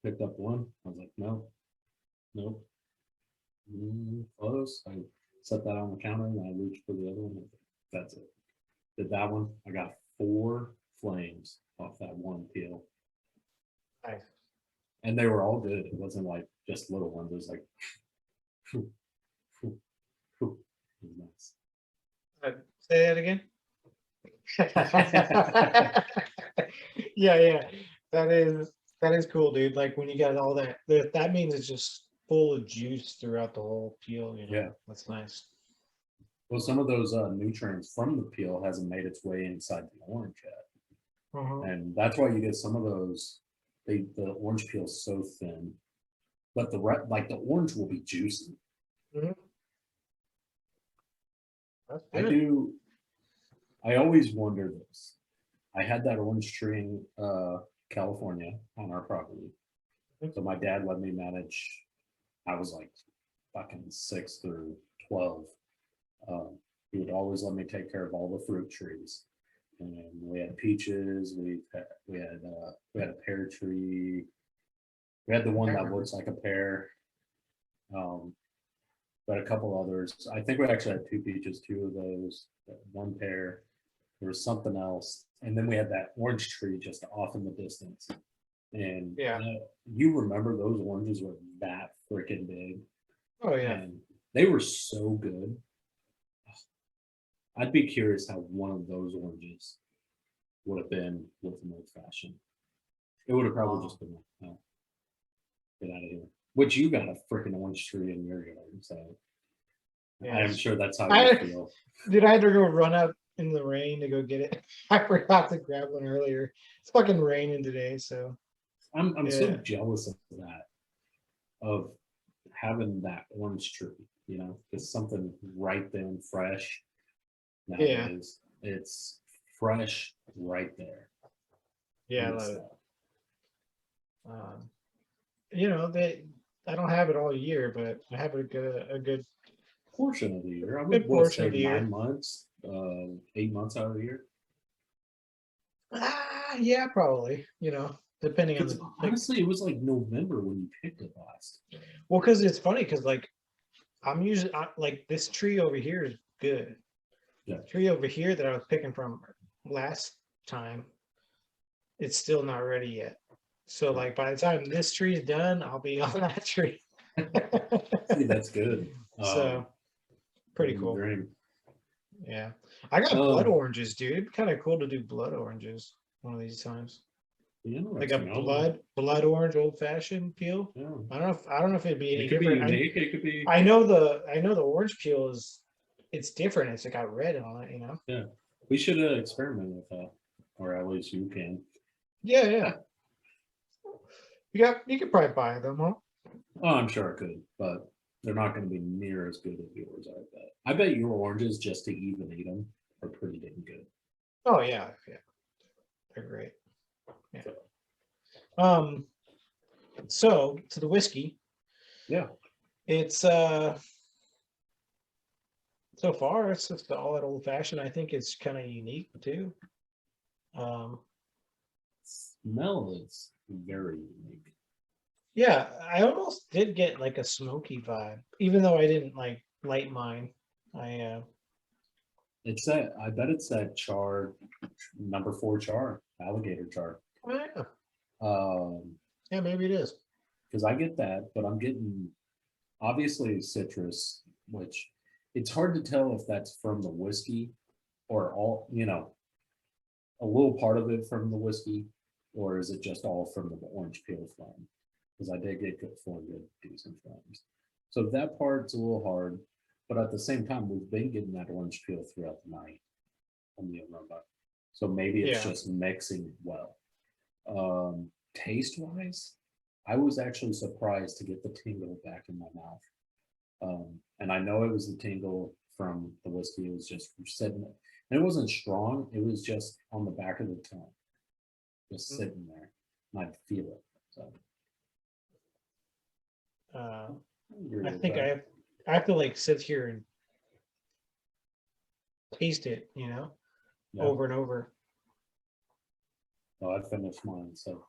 Picked up one. I was like, no, nope. Close. I set that on the counter and I reached for the other one. That's it. Did that one. I got 4 flames off that one peel. Nice. And they were all good. It wasn't like just little ones. It was like, whew, whew, whew. It was nice. Say that again. Yeah. That is cool, dude. Like when you got all that means it's just full of juice throughout the whole peel, you know. Yeah. That's nice. Well, some of those nutrients from the peel hasn't made its way inside the orange yet. And that's why you get some of those, the orange peel is so thin, but the orange will be juicy. That's good. I always wonder this. I had that orange tree in California on our property. So my dad let me manage, I was like fucking 6 through 12. He would always let me take care of all the fruit trees. And we had peaches, we had a pear tree. We had the one that looks like a pear. But a couple others. I think we actually had 2 peaches, 2 of those, 1 pear. There was something else. And then we had that orange tree just off in the distance. And you remember those oranges were that freaking big. Oh yeah. And they were so good. I'd be curious how one of those oranges would have been with an old fashioned. It would have probably just been like, oh, get out of here. Which you got a freaking orange tree in your yard, so I am sure that's how you feel. Dude, I had to go run up in the rain to go get it. I forgot to grab one earlier. It's fucking raining today, so I'm so jealous of that, of having that orange tree, you know, it's something right there and fresh. Nowadays. It's fresh right there. Yeah, I love it. You know, I don't have it all year, but I have a good portion of the year. I would say 9 months, 8 months out of the year. Yeah, probably. You know, depending on honestly, it was like November when you picked it last. Well, because it's funny, because like I'm usually like this tree over here is good. Yeah. The tree over here that I was picking from last time, it's still not ready yet. So like by the time this tree is done, I'll be on that tree. See, that's good. So pretty cool. Dream. Yeah, I got blood oranges, dude. Kind of cool to do blood oranges one of these times. Like a blood orange old fashioned peel. Yeah. I don't know if it'd be any different. It could be. I know the orange peel it's different. It's got red on it, you know. Yeah, we should experiment with that, or at least you can. Yeah. You could probably buy them, huh? Oh, I'm sure I could, but they're not going to be near as good as yours. I bet your oranges, just to even eat them, are pretty damn good. Oh yeah, they're great. Yeah. So to the whiskey. Yeah. It's so far it's just all that old fashioned. I think it's kind of unique too. Smell is very unique. Yeah, I almost did get like a smoky vibe, even though I didn't like light mine. It's that, I bet it's that char, number 4 char, alligator char. Oh, yeah. Yeah, maybe it is. Because I get that, but I'm getting obviously citrus, which it's hard to tell if that's from the whiskey or all, a little part of it from the whiskey, or is it just all from the orange peel flame? Because I did get 4 good decent flames. So that part's a little hard, but at the same time, we've been getting that orange peel throughout the night on the aroma. So maybe it's just mixing well. Taste wise, I was actually surprised to get the tingle back in my mouth. And I know it was the tingle from the whiskey. It was just sitting, and it wasn't strong. It was just on the back of the tongue, just sitting there, and I'd feel it. So, I think I have to like sit here and taste it, over and over. No, I finished mine, so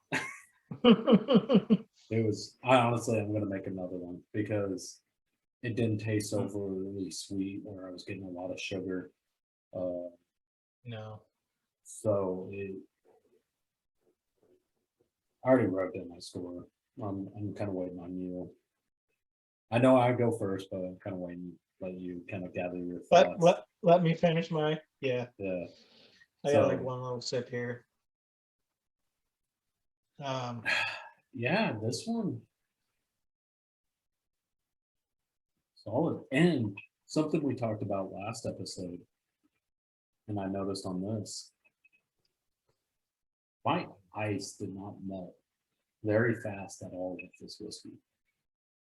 it was. I'm gonna make another one because it didn't taste overly sweet, or I was getting a lot of sugar. No. So I already wrote down my score. I'm kind of waiting on you. I know I go first, but I'm kind of waiting to let you kind of gather your thoughts. Let me finish my Yeah. I got like one little sip here. Yeah, this one solid. And something we talked about last episode, and I noticed on this, my ice did not melt very fast at all with this whiskey.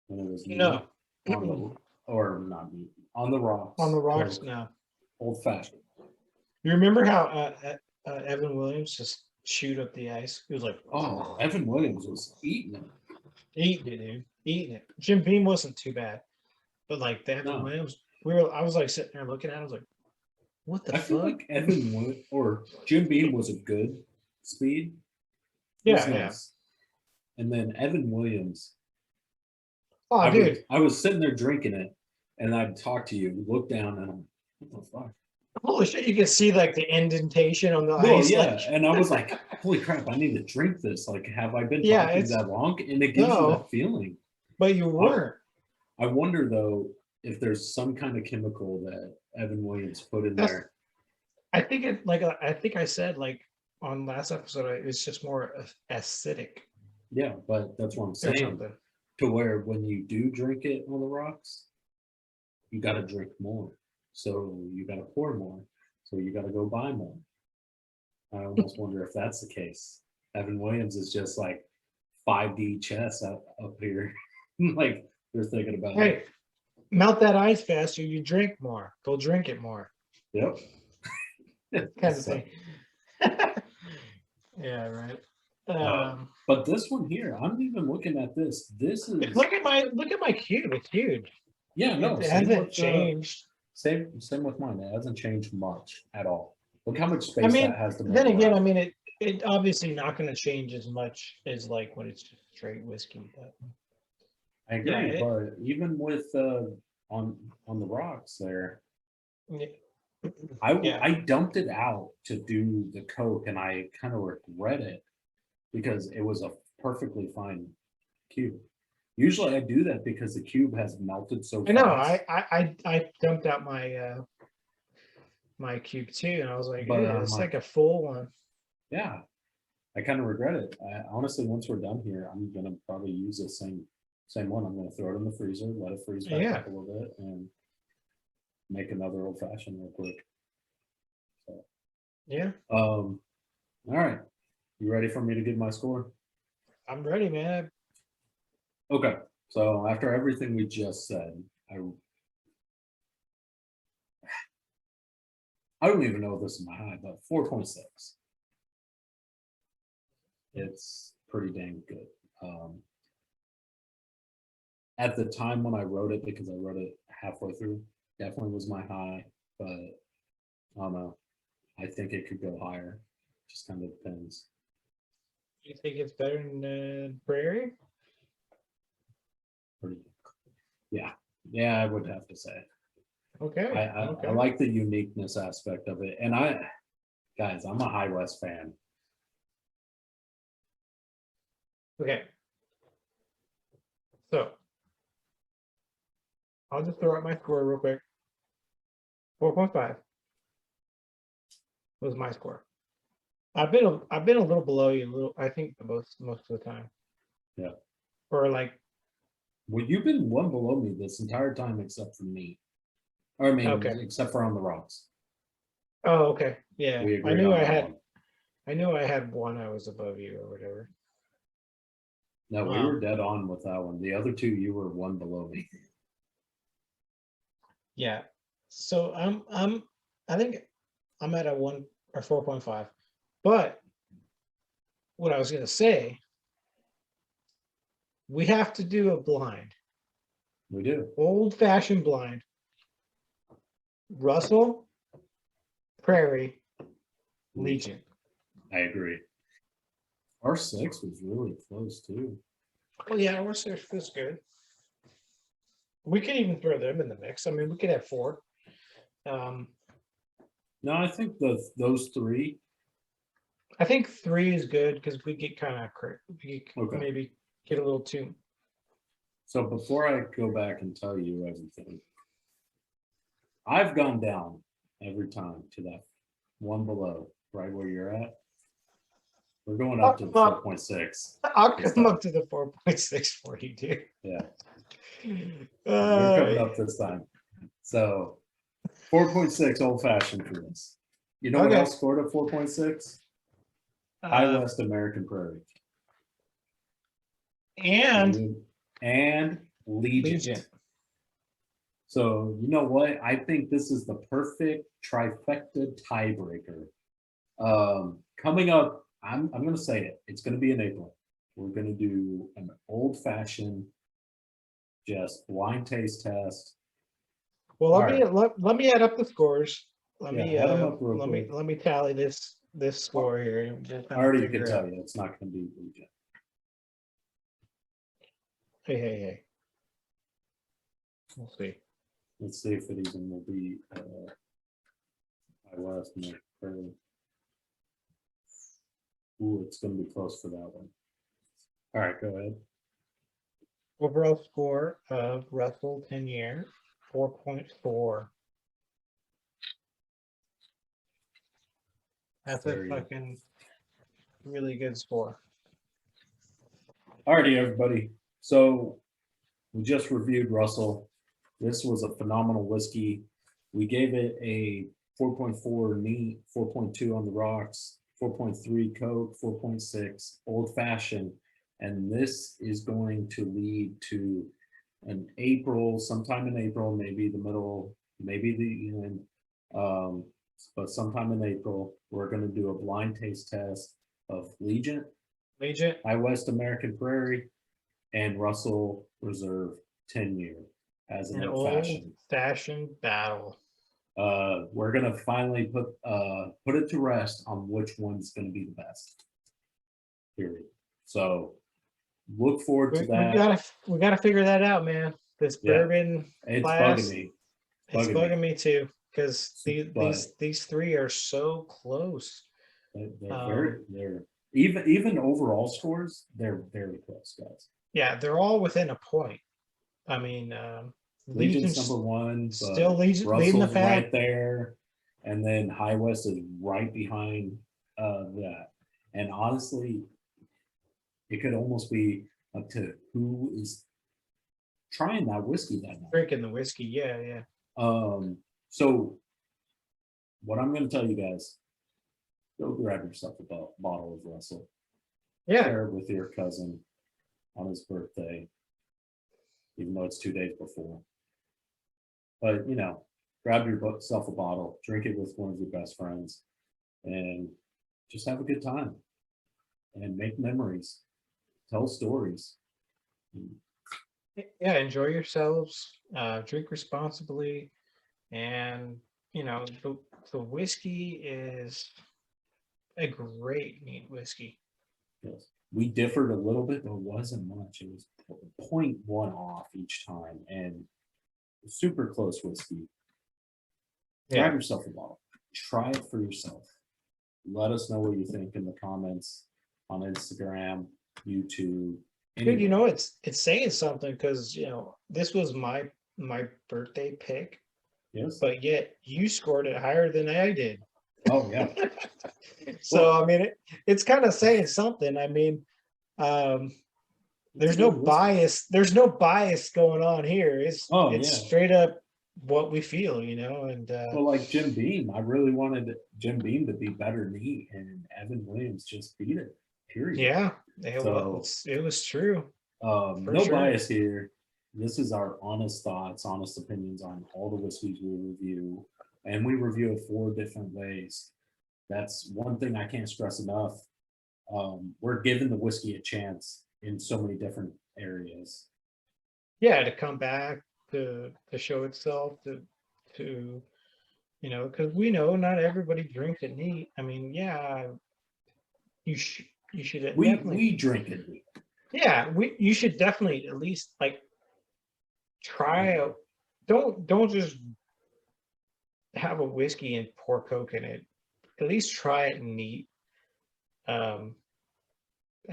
When it was No. on the, or not meat, on the rocks. On the rocks, no. Old fashioned. You remember how Evan Williams just chewed up the ice? He was like, oh, Evan Williams was eating it. Eating it, dude. Eating it. Jim Beam wasn't too bad. But like the Evan Williams, I was like sitting there looking at it, I was like, what the fuck? I feel like Evan Williams or Jim Beam was a good speed. Yeah, nice. And then Evan Williams. Oh, dude. I was sitting there drinking it, and I'd talk to you, look down, and I'm, what the fuck? Holy shit, you can see like the indentation on the ice. Yeah, like... and I was like, holy crap, I need to drink this. Like, have I been talking that long? And it gives you that feeling. But you weren't. I wonder though if there's some kind of chemical that Evan Williams put in there. I think it I think I said like on last episode, it's just more acidic. Yeah, but that's what I'm saying. To where when you do drink it on the rocks, you got to drink more. So you got to pour more. So you got to go buy more. I almost wonder if that's the case. Evan Williams is just like 5D chess up here. Like they're thinking about it. Melt that ice faster, you drink more. Go drink it more. Yep. Kind of thing. Yeah, right. But this one here, I'm even looking at this. This is look at my cube. It's huge. Yeah, no, it hasn't changed. Same with mine. It hasn't changed much at all. Look how much space that has to. Then again, I mean, it obviously not going to change as much as like when it's just straight whiskey. But I agree, but even with on the rocks there, I dumped it out to do the Coke, and I kind of regret it because it was a perfectly fine cube. Usually I do that because the cube has melted so fast. I know. I dumped out my my cube too, and I was like, it's like a full one. Yeah, I kind of regret it. Honestly, once we're done here, I'm gonna probably use the same one. I'm gonna throw it in the freezer, let it freeze back up a little bit, and make another old fashioned real quick. So yeah. All right. You ready for me to give my score? I'm ready, man. Okay. So after everything we just said, I don't even know if this is my high, but 4.6. It's pretty dang good. At the time when I wrote it, because I wrote it halfway through, definitely was my high, but I don't know. I think it could go higher. Just kind of depends. You think it's better than Prairie? Yeah, I would have to say. Okay. I like the uniqueness aspect of it, and guys, I'm a High West fan. Okay. So I'll just throw out my score real quick. 4.5 was my score. I've been a little below you, I think most of the time. Yeah. Or like. Well, you've been one below me this entire time except for me. Or I mean, Okay. except for on the rocks. Oh, okay. Yeah. We agreed on that one. I knew I had one I was above you or whatever. No, we were dead on with that one. The other two, you were one below me. Yeah. So I think I'm at a 1 or 4.5. But what I was gonna say, we have to do a blind. We do. Old-fashioned blind. Russell, Prairie, Legion. I agree. R6 was really close too. Oh yeah, R6 was good. We could even throw them in the mix. I mean, we could have 4. No, I think those three. I think 3 is good because we get kind of maybe get a little too. So before I go back and tell you everything, I've gone down every time to that one below, right where you're at. We're going up to 4.6. I'll come up to the 4.6 for you, dude. Yeah. You're coming up this time. So 4.6 old fashioned for this. You know what else scored at 4.6? High West American Prairie. And Legion. So you know what? I think this is the perfect trifecta tiebreaker. Coming up, I'm going to say it. It's going to be in April. We're going to do an old-fashioned, just blind taste test. Well, let me add up the scores. Let me tally this score here. I already can tell you it's not going to be Legion. Hey. We'll see. Let's see if it even will be High West and Prairie. Ooh, it's going to be close for that one. All right, go ahead. Overall score of Russell 10-year, 4.4. That's a fucking really good score. All righty, everybody. So we just reviewed Russell. This was a phenomenal whiskey. We gave it a 4.4 neat, 4.2 on the rocks, 4.3 Coke, 4.6 old fashioned. And this is going to lead to an April, sometime in April, maybe the middle, maybe the end, but sometime in April, we're going to do a blind taste test of Legion, High West American Prairie, and Russell Reserve 10-year as an old-fashioned battle. We're going to finally put it to rest on which one's going to be the best. Period. So look forward to that. We gotta figure that out, man. This bourbon class, bugging me. It's bugging me too, because these three are so close. They're even overall scores, they're very close, guys. Yeah, they're all within a point. I mean, Legion's number one, still leading the pack right there, and then High West is right behind that. And honestly, it could almost be up to who is trying that whiskey that night. Drinking the whiskey, yeah. So what I'm going to tell you guys, go grab yourself a bottle of Russell. Yeah. Share it with your cousin on his birthday, even though it's 2 days before. But, grab yourself a bottle, drink it with one of your best friends, and just have a good time and make memories, tell stories. Yeah, enjoy yourselves, drink responsibly, and the whiskey is a great neat whiskey. Yes, we differed a little bit, but it wasn't much. It was 0.1 off each time, and super close whiskey. Grab yourself a bottle, try it for yourself. Let us know what you think in the comments on Instagram, YouTube. Anywhere. Dude, it's saying something, because this was my birthday pick Yes. But yet you scored it higher than I did. Oh yeah. So I mean, it's kind of saying something. I mean, there's no bias. There's no bias going on here. It's straight up what we feel, and well, like Jim Beam, I really wanted Jim Beam to be better than he, and Evan Williams just beat it. Period. Yeah, it was true. No bias here. This is our honest thoughts, honest opinions on all the whiskeys we review, and we review it 4 different ways. That's one thing I can't stress enough. We're giving the whiskey a chance in so many different areas. Yeah, to come back, to show itself, to because we know not everybody drinks it neat. I mean, yeah, you should we drink it neat. Yeah, you should definitely at least like try out. Don't just have a whiskey and pour Coke in it. At least try it neat. At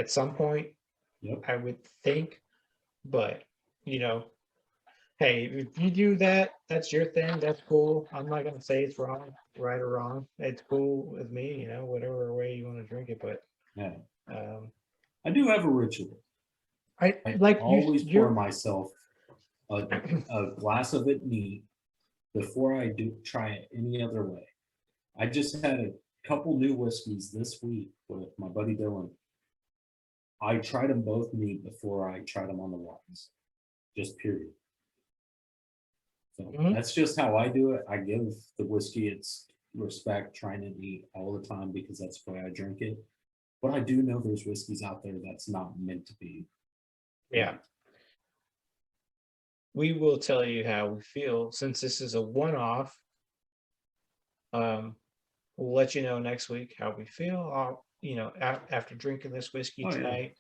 some point, Yep. I would think, but hey, if you do that, that's your thing. That's cool. I'm not gonna say it's wrong, right or wrong. It's cool with me, whatever way you want to drink it. But yeah, I do have a ritual. I always pour myself a glass of it neat before I do try it any other way. I just had a couple new whiskeys this week with my buddy Dylan. I tried them both neat before I tried them on the rocks. Just period. So that's just how I do it. I give the whiskey its respect, trying it neat all the time because that's the way I drink it. But I do know there's whiskeys out there that's not meant to be. Yeah. We will tell you how we feel since this is a one-off. We'll let you know next week how we feel. After drinking this whiskey tonight.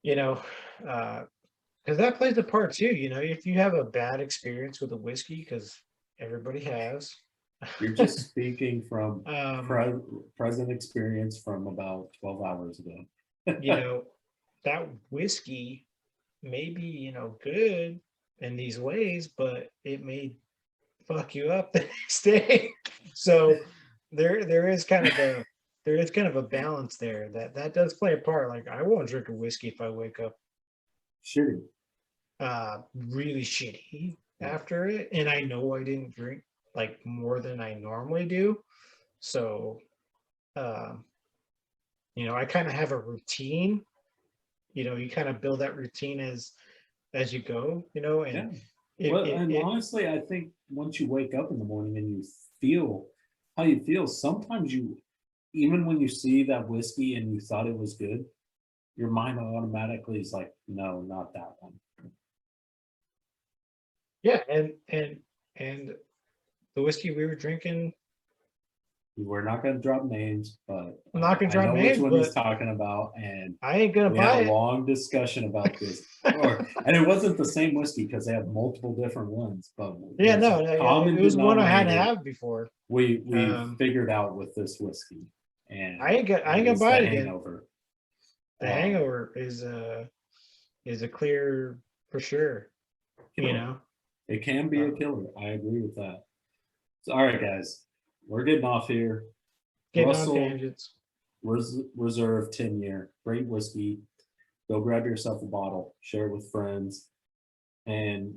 Yeah. Because that plays a part too. If you have a bad experience with a whiskey, because everybody has. You're just speaking from present experience from about 12 hours ago. That whiskey may be, good in these ways, but it may fuck you up the next day. So there is kind of a balance there that does play a part. Like I won't drink a whiskey if I wake up shitty, really shitty after it, and I know I didn't drink like more than I normally do. So I kind of have a routine. You kind of build that routine as you go, and honestly, I think once you wake up in the morning and you feel how you feel, sometimes even when you see that whiskey and you thought it was good, your mind automatically is like, no, not that one. Yeah, and the whiskey we were drinking. We're not going to drop names, but I'm not going to drop names. Which one he's talking about, and I ain't going to buy it. We had a long discussion about this, and it wasn't the same whiskey because they have multiple different ones. But yeah, no, it was one I had to have before. We figured out with this whiskey, and I ain't gonna buy it again. The hangover is a clear for sure. It can be a killer. I agree with that. So, all right, guys. We're getting off here. Russell on tangents. Reserve 10-year. Great whiskey. Go grab yourself a bottle. Share it with friends. And,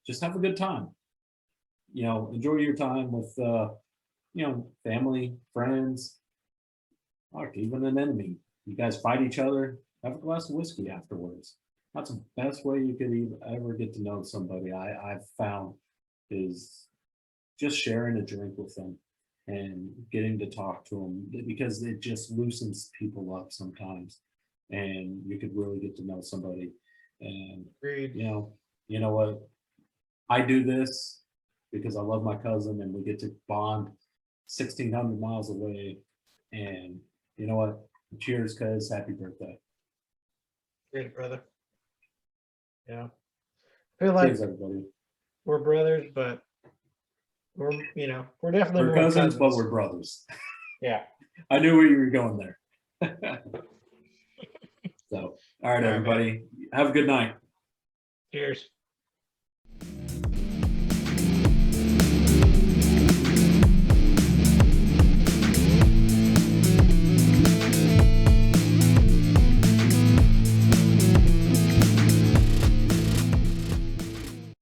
just have a good time. Enjoy your time with, family, friends, even an enemy. You guys fight each other. Have a glass of whiskey afterwards. That's the best way you could ever get to know somebody. I've found is just sharing a drink with them and getting to talk to them, because it just loosens people up sometimes, and you could really get to know somebody. And you know what, I do this because I love my cousin and we get to bond 1,600 miles away. And you know what, cheers, cuz, happy birthday. Great, brother. Yeah, I feel like everybody. We're brothers, but we're definitely we're cousins, but we're brothers. Yeah. I knew where you were going there. So, all right, everybody. Man. Have a good night. Cheers.